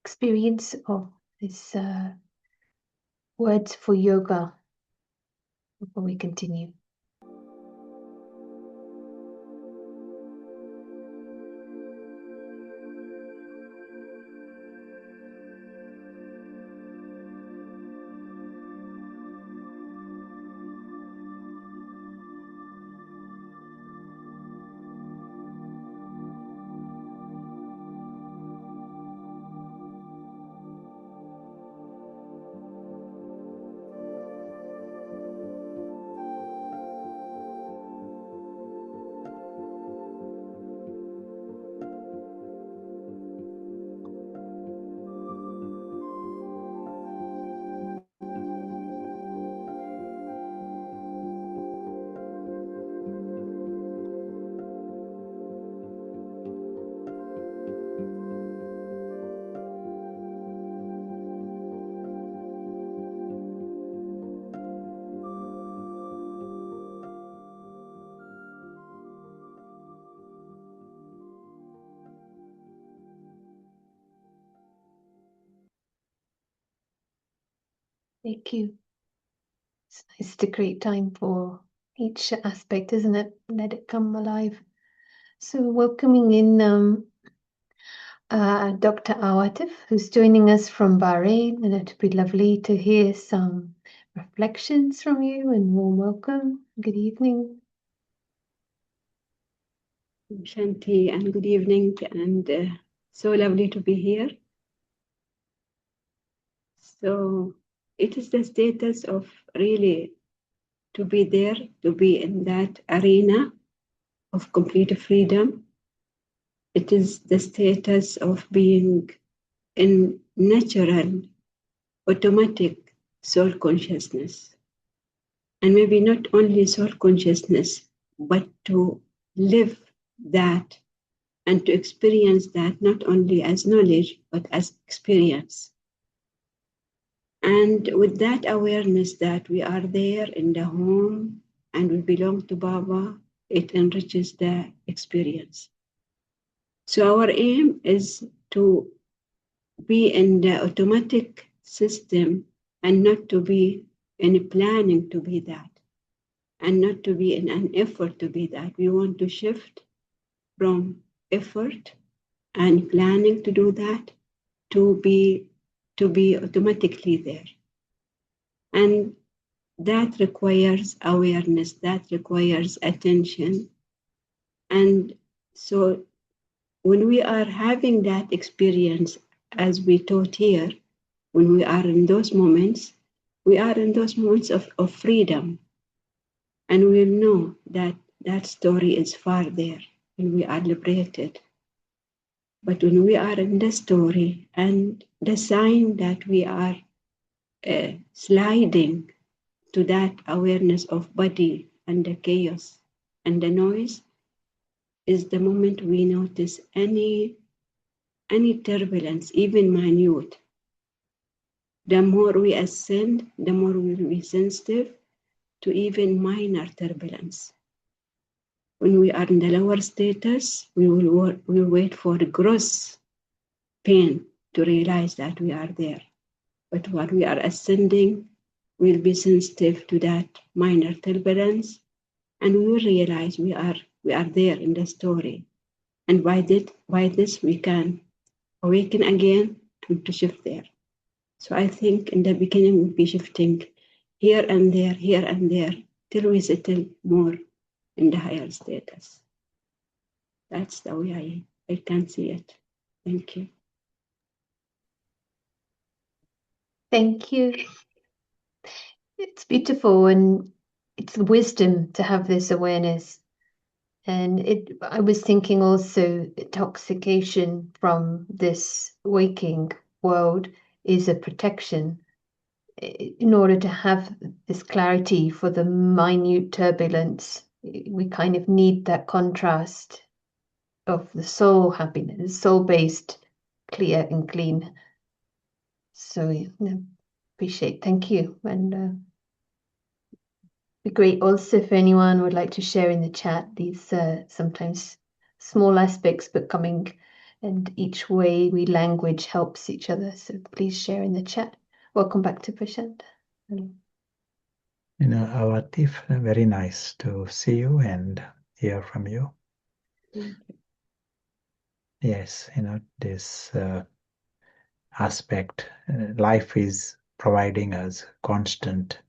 experience of this words for yoga before we continue. Thank you. It's nice to create time for each aspect, isn't it? Let it come alive. So welcoming in Dr. Awatif, who's joining us from Bahrain, and it'd be lovely to hear some reflections from you, and warm welcome. Good evening. Shanti, and good evening, and so lovely to be here. So it is the status of really to be there, to be in that arena of complete freedom. It is the status of being in natural, automatic soul consciousness. And maybe not only soul consciousness, but to live that and to experience that not only as knowledge, but as experience. And with that awareness that we are there in the home and we belong to Baba, it enriches the experience. So our aim is to be in the automatic system and not to be in planning to be that, and not to be in an effort to be that. We want to shift from effort and planning to do that to be automatically there. And that requires awareness, that requires attention. And so when we are having that experience as we taught here, when we are in those moments, we are in those moments of freedom. And we'll know that that story is far there and we are liberated. But when we are in the story and the sign that we are sliding to that awareness of body and the chaos and the noise is the moment we notice any turbulence, even minute. The more we ascend, the more we will be sensitive to even minor turbulence. When we are in the lower status, we'll wait for the gross pain to realize that we are there. But while we are ascending, we'll be sensitive to that minor turbulence, and we will realize we are there in the story. And by this we can awaken again and to shift there. So I think in the beginning we'll be shifting here and there, till we settle more in the higher status. That's the way I can see it. Thank you. Thank you. It's beautiful, and it's wisdom to have this awareness. And I was thinking also, intoxication from this waking world is a protection in order to have this clarity for the minute turbulence. We kind of need that contrast of the soul happiness, soul-based, clear and clean. So appreciate, thank you. And be great also if anyone would like to share in the chat these sometimes small aspects, but coming, and each way we language helps each other. So please share in the chat. Welcome back to Prashant. Avatif, very nice to see you and hear from you. Yes, this aspect, life is providing us constant,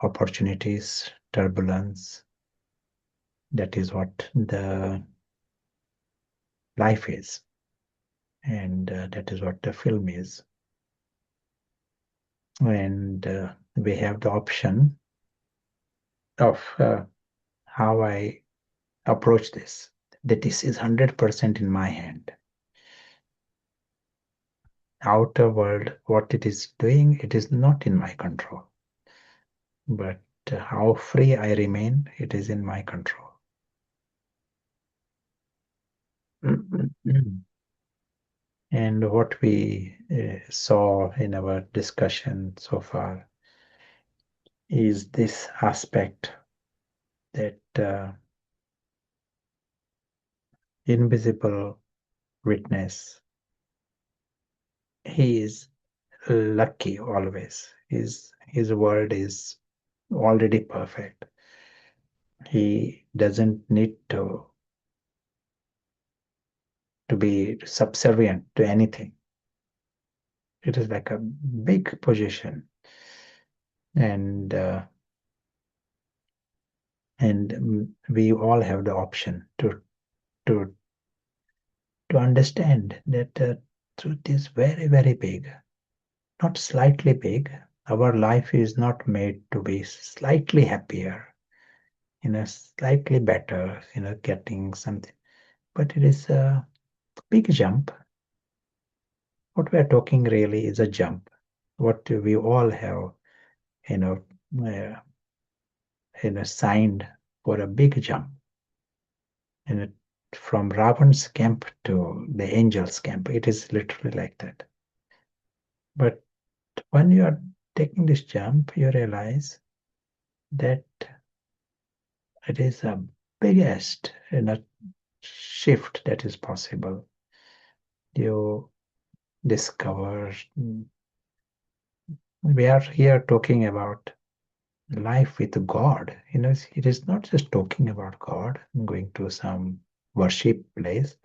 opportunities, turbulence. That is what the life is, and that is what the film is. And we have the option of how I approach this. That this is 100% in my hand. Outer world, what it is doing, it is not in my control. But how free I remain, it is in my control. And what we saw in our discussion so far is this aspect that invisible witness, he is lucky always. His world is already perfect. He doesn't need to be subservient to anything. It is like a big position, and we all have the option to understand that the truth is very, very big, not slightly big. Our life is not made to be slightly happier, slightly better, getting something, but it is a big jump. What we are talking really is a jump. What we all have, signed for a big jump, from Ravan's camp to the angel's camp. It is literally like that. But when you are taking this jump, you realize that it is the biggest shift that is possible. You discover, we are here talking about life with God. It is not just talking about God, going to some worship place.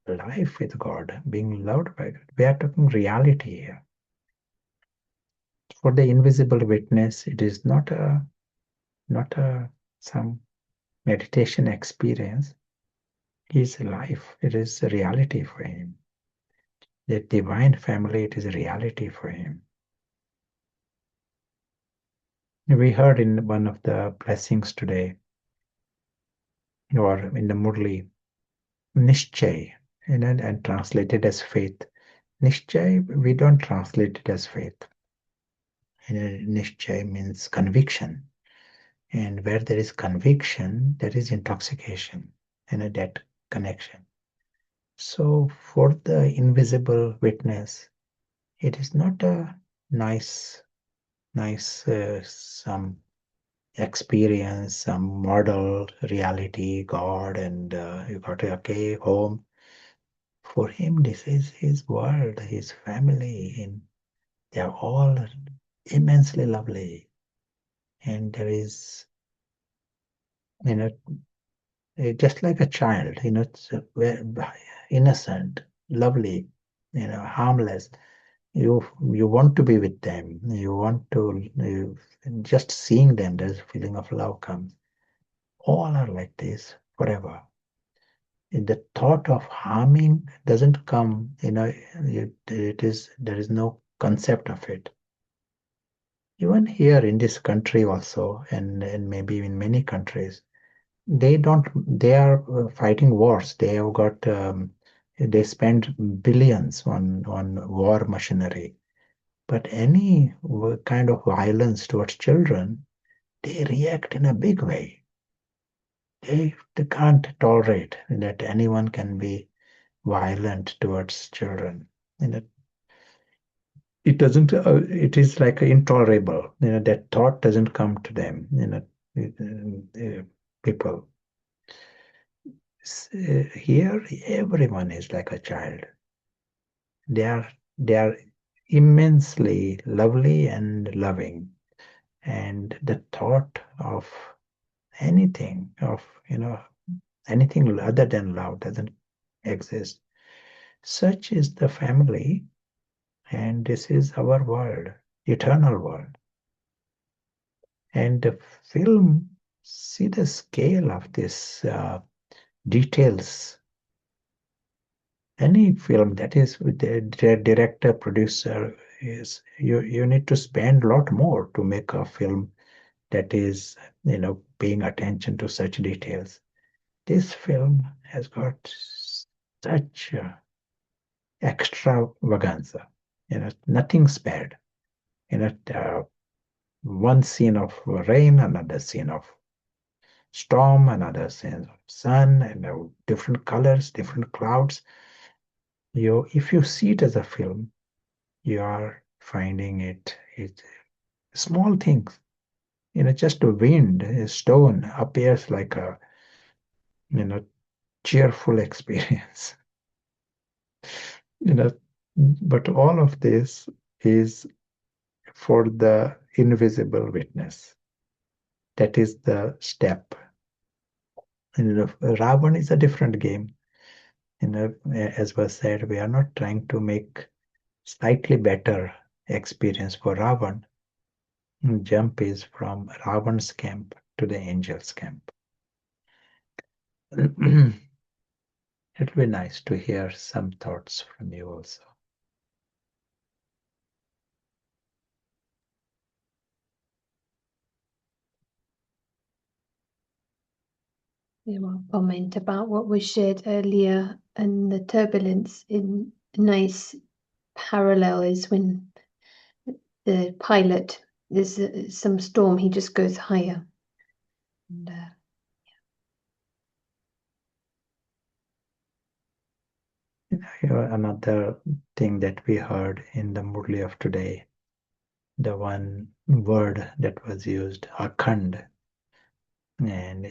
Life with God, being loved by God. We are talking reality here. For the invisible witness, it is not some meditation experience. His life, it is a reality for him. The divine family, it is a reality for him. We heard in one of the blessings today, or in the Murli, Nischay, and translated as faith. Nischay, we don't translate it as faith. Nischay means conviction. And where there is conviction, there is intoxication and a that connection. So for the invisible witness, it is not a nice some experience, some model reality, God, and you got to okay home. For him, this is his world, his family, and they are all immensely lovely. And there is, just like a child, it's innocent, lovely, harmless. You want to be with them. You want to, just seeing them, there's a feeling of love comes. All are like this forever. And the thought of harming doesn't come, there is no concept of it. Even here in this country also, and maybe in many countries, they are fighting wars. They have got, they spend billions on war machinery. But any kind of violence towards children, they react in a big way. They can't tolerate that anyone can be violent towards children. It doesn't. It is like intolerable. That thought doesn't come to them. People. Here, everyone is like a child. They are immensely lovely and loving, and the thought of anything anything other than love doesn't exist. Such is the family, and this is our world, eternal world. And the film, see the scale of this details. Any film that is with the director, producer, is you need to spend a lot more to make a film that is paying attention to such details. This film has got such extravaganza, nothing spared. One scene of rain, another scene of storm, another scene of sun, and different colors, different clouds. If you see it as a film, you are finding it small things. Just a wind, a stone appears like a cheerful experience. But all of this is for the invisible witness. That is the step. Ravan is a different game. As was said, we are not trying to make slightly better experience for Ravan. Jump is from Ravan's camp to the angel's camp. It'll be nice to hear some thoughts from you also. Comment about what was shared earlier and the turbulence. In a nice parallel is when the pilot is some storm, he just goes higher. And, Another thing that we heard in the Murli of today, the one word that was used, akhand, and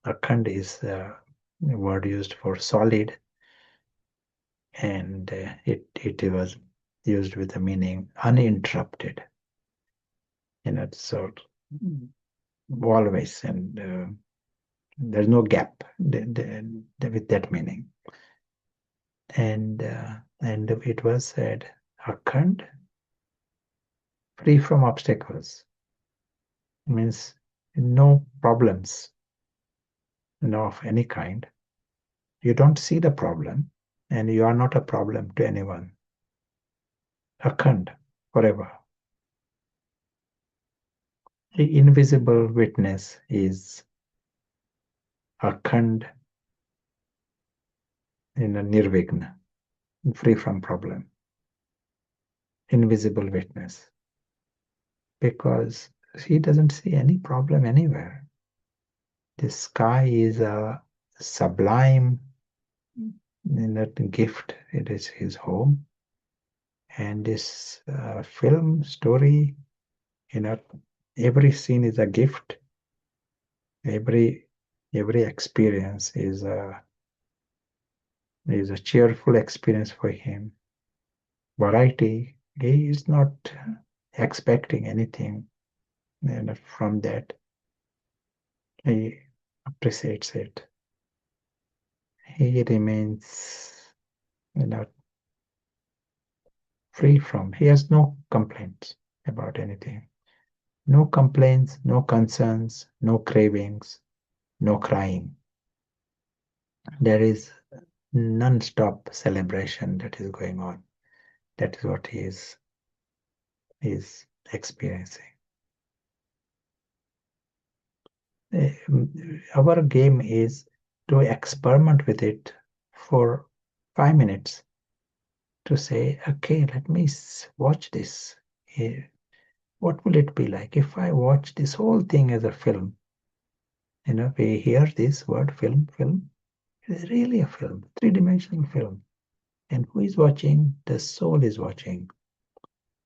akhand is a word used for solid, and it was used with the meaning uninterrupted. So always, and there's no gap with that meaning. And it was said, akhand, free from obstacles, means no problems, of any kind. You don't see the problem, and you are not a problem to anyone. Akhand, forever. The invisible witness is akhand in a nirvigna, free from problem. Invisible witness. Because he doesn't see any problem anywhere. The sky is a sublime gift. It is his home. And this film story, every scene is a gift. Every experience is a cheerful experience for him. Variety, he is not expecting anything from that. He appreciates it. He remains free from. He has no complaints about anything. No complaints, no concerns, no cravings, no crying. There is non-stop celebration that is going on. That is what he is experiencing. Our game is to experiment with it for 5 minutes, to say, okay, let me watch this. What will it be like if I watch this whole thing as a film? We hear this word film. It is really a film, three-dimensional film. And who is watching? The soul is watching.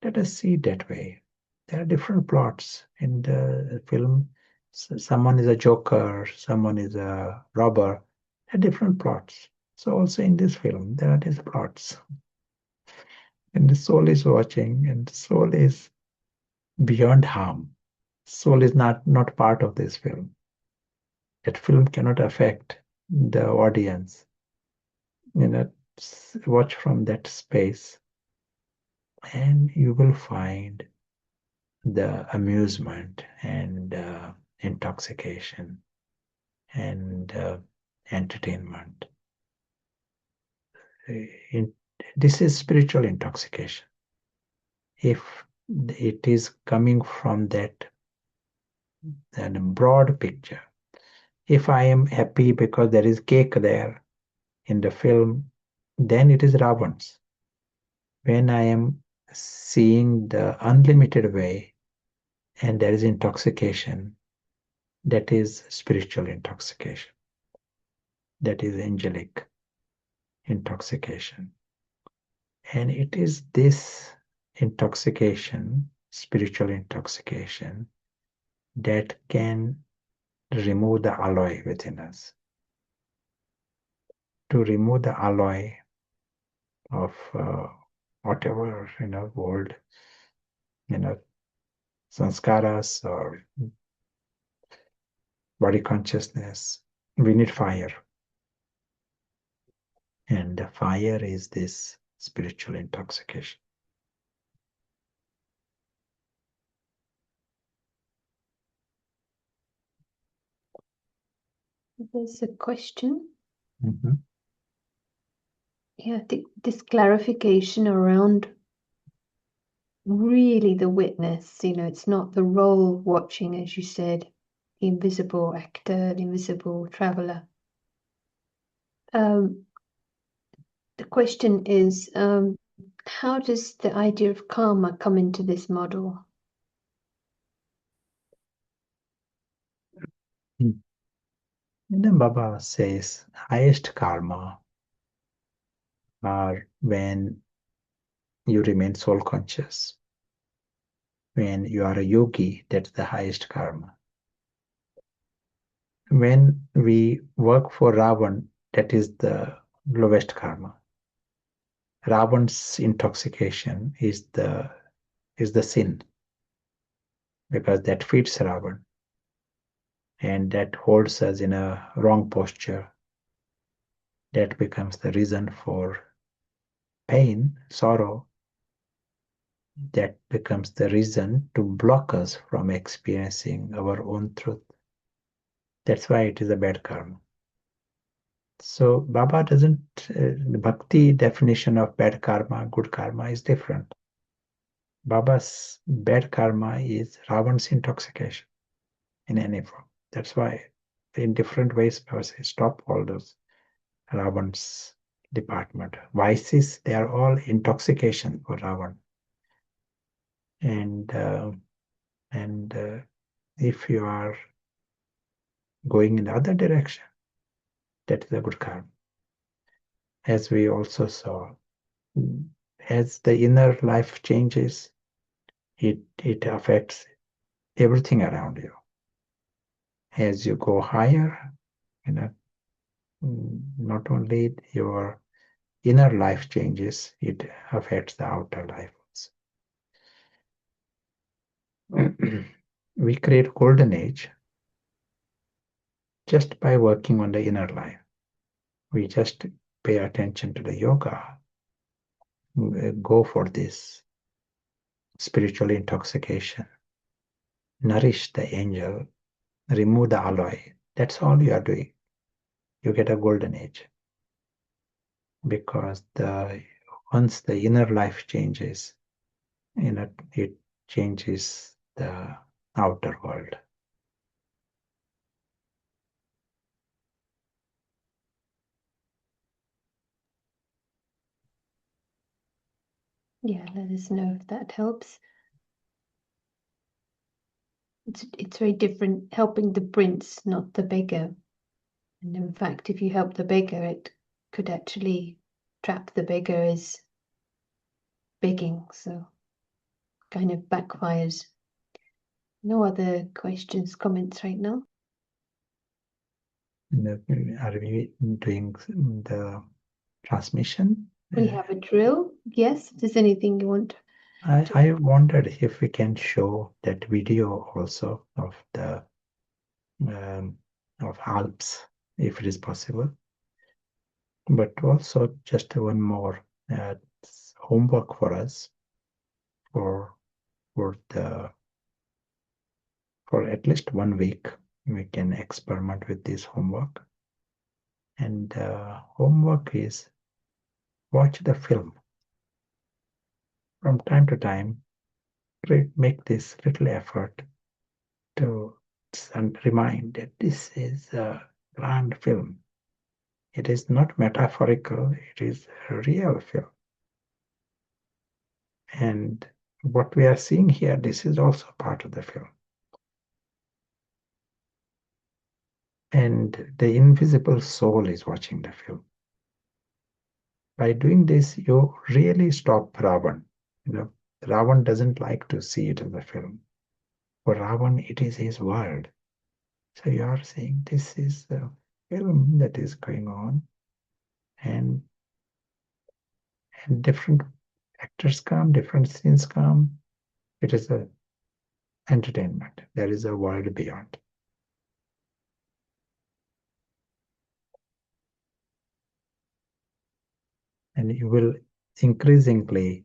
Let us see it that way. There are different plots in the film. Someone is a joker, someone is a robber. There are different plots. So also in this film, there are these plots. And the soul is watching, and the soul is beyond harm. Soul is not part of this film. That film cannot affect the audience. Watch from that space, and you will find the amusement and intoxication and entertainment. This is spiritual intoxication. If it is coming from that broad picture. If I am happy because there is cake there in the film, then it is Ravan's. When I am seeing the unlimited way and there is intoxication, that is spiritual intoxication. That is angelic intoxication. And it is this intoxication, spiritual intoxication, that can remove the alloy within us. To remove the alloy of whatever world, sanskaras or body consciousness, we need fire. And the fire is this spiritual intoxication. There's a question. Mm-hmm. Yeah, this clarification around really the witness, it's not the role watching, as you said, the invisible actor, the invisible traveler. The question is, how does the idea of karma come into this model? And then Baba says, highest karma are when you remain soul conscious. When you are a yogi, that's the highest karma. When we work for Ravan, that is the lowest karma. Ravan's intoxication is the sin, because that feeds Ravan, and that holds us in a wrong posture. That becomes the reason for pain, sorrow. That becomes the reason to block us from experiencing our own truth. That's why it is a bad karma. So Baba doesn't, the Bhakti definition of bad karma, good karma is different. Baba's bad karma is Ravan's intoxication in any form. That's why in different ways Baba says stop all those Ravan's department. Vices, they are all intoxication for Ravan. And if you are going in the other direction, that is a good karma. As we also saw, as the inner life changes, it affects everything around you. As you go higher, not only your inner life changes, it affects the outer life also. We create golden age just by working on the inner life. We just pay attention to the yoga, go for this spiritual intoxication, nourish the angel, remove the alloy. That's all you are doing. You get a golden age. Because once the inner life changes, it changes the outer world. Yeah, let us know if that helps. It's very different helping the prince, not the beggar. And in fact, if you help the beggar, it could actually trap the beggar as begging, so kind of backfires. No other questions, comments right now? Are we doing the transmission? We have a drill. Yes, if there's anything you want. I wondered if we can show that video also of the of Alps, if it is possible. But also just one more homework for us for at least 1 week. We can experiment with this homework. And homework is watch the film. From time to time, make this little effort to remind that this is a grand film. It is not metaphorical, it is a real film. And what we are seeing here, this is also part of the film. And the invisible soul is watching the film. By doing this, you really stop Ravan. Ravan doesn't like to see it in the film. For Ravan, it is his world. So you are saying this is the film that is going on, and different actors come, different scenes come. It is a entertainment. There is a world beyond. And you will increasingly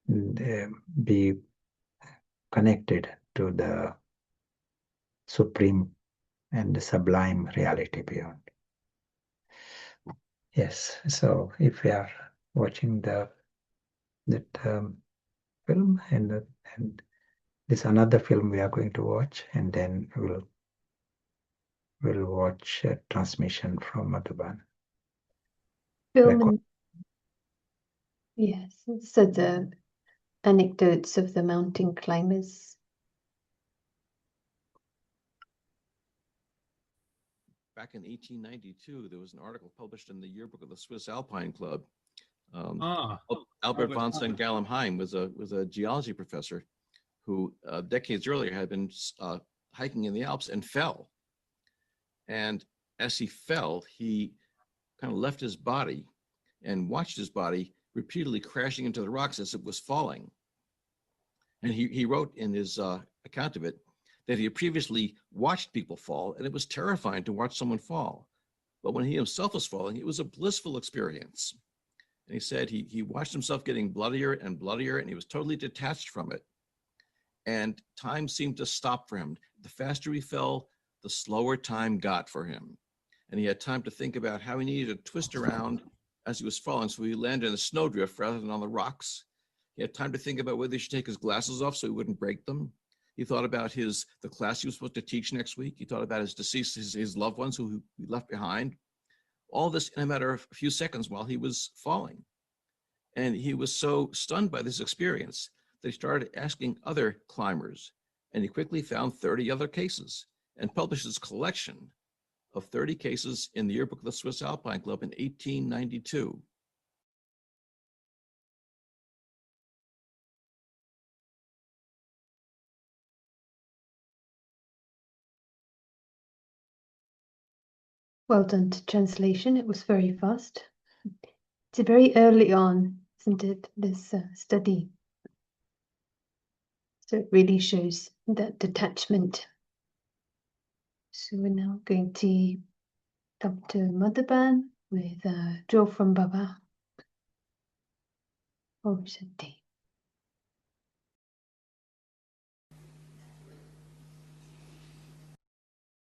be connected to the supreme and the sublime reality beyond. Yes, so if we are watching that film, and this another film we are going to watch, and then we'll watch a transmission from Madhuban. Film and yes, so the anecdotes of the mountain climbers. Back in 1892, there was an article published in the yearbook of the Swiss Alpine Club. Albert von St. Gallenheim was a geology professor who decades earlier had been hiking in the Alps and fell. And as he fell, he kind of left his body and watched his body repeatedly crashing into the rocks as it was falling. And he wrote in his account of it that he had previously watched people fall, and it was terrifying to watch someone fall. But when he himself was falling, it was a blissful experience. And he said he watched himself getting bloodier and bloodier, and he was totally detached from it. And time seemed to stop for him. The faster he fell, the slower time got for him. and he had time to think about how he needed to twist around as he was falling so he landed in a snowdrift rather than on the rocks. He had time to think about whether he should take his glasses off so he wouldn't break them. He thought about the class he was supposed to teach next week. He thought about his loved ones who he left behind. All this in a matter of a few seconds while he was falling. And he was so stunned by this experience that he started asking other climbers, and he quickly found 30 other cases and published his collection of 30 cases in the Yearbook of the Swiss Alpine Club in 1892. Well done to translation. It was very fast. It's very early on, isn't it, this study? So it really shows that detachment. So we're now going to come to Madhaban with Draw from Baba. Om Shanti.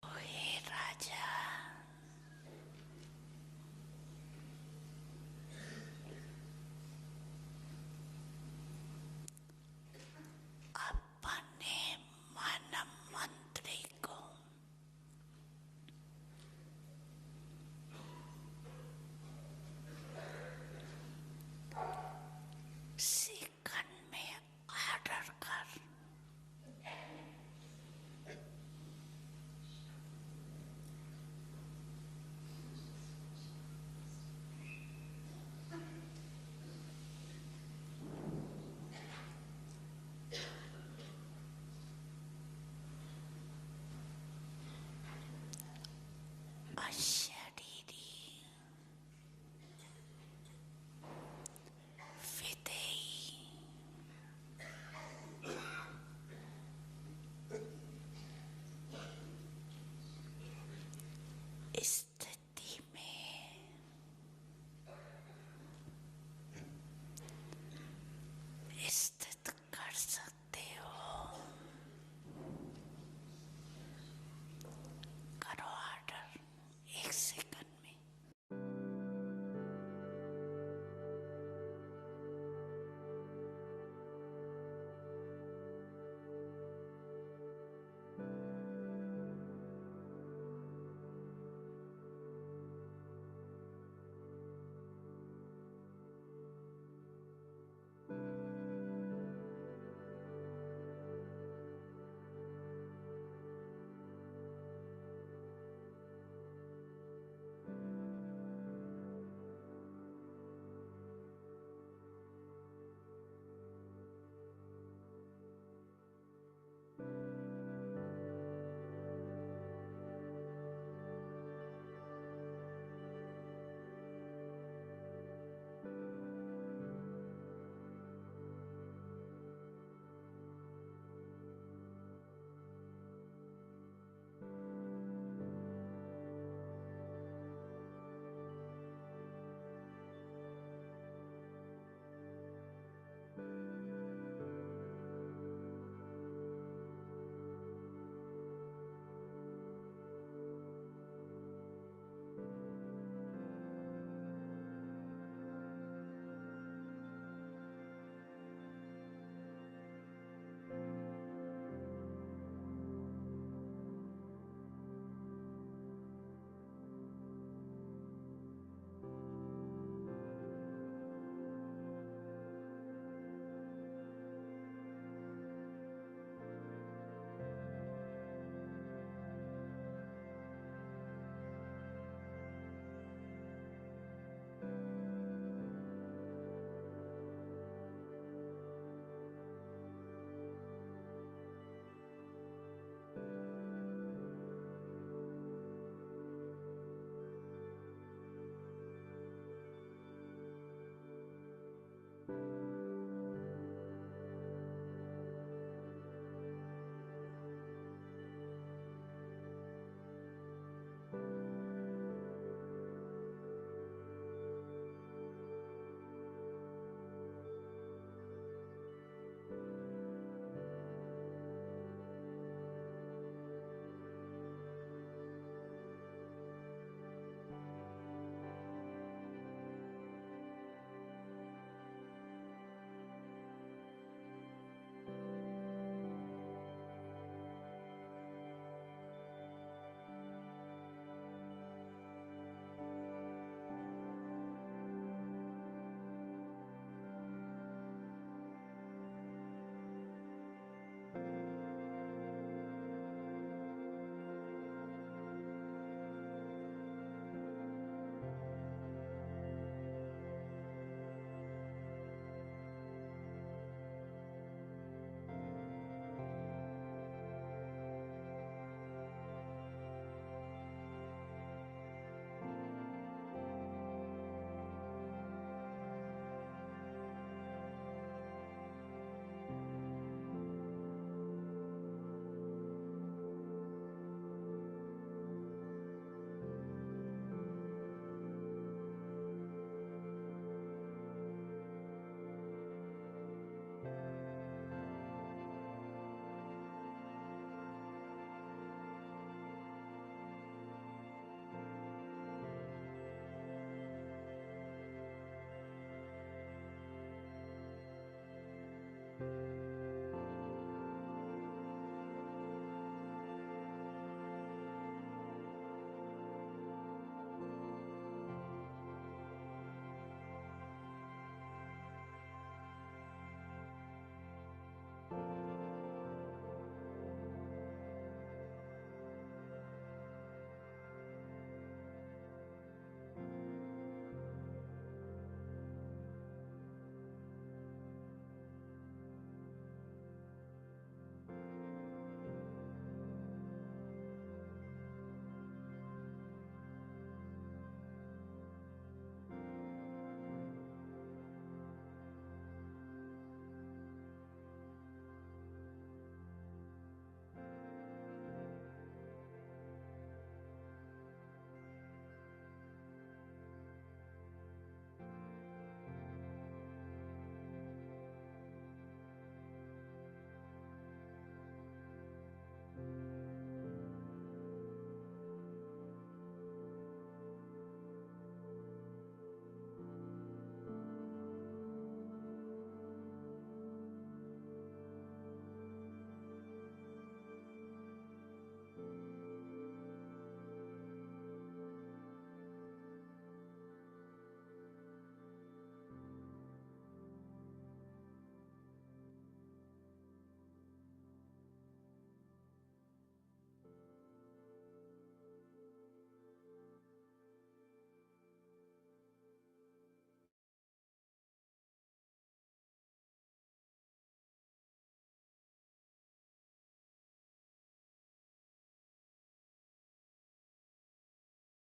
Raja. अपने मन मंत्री को सीकन में order कर अश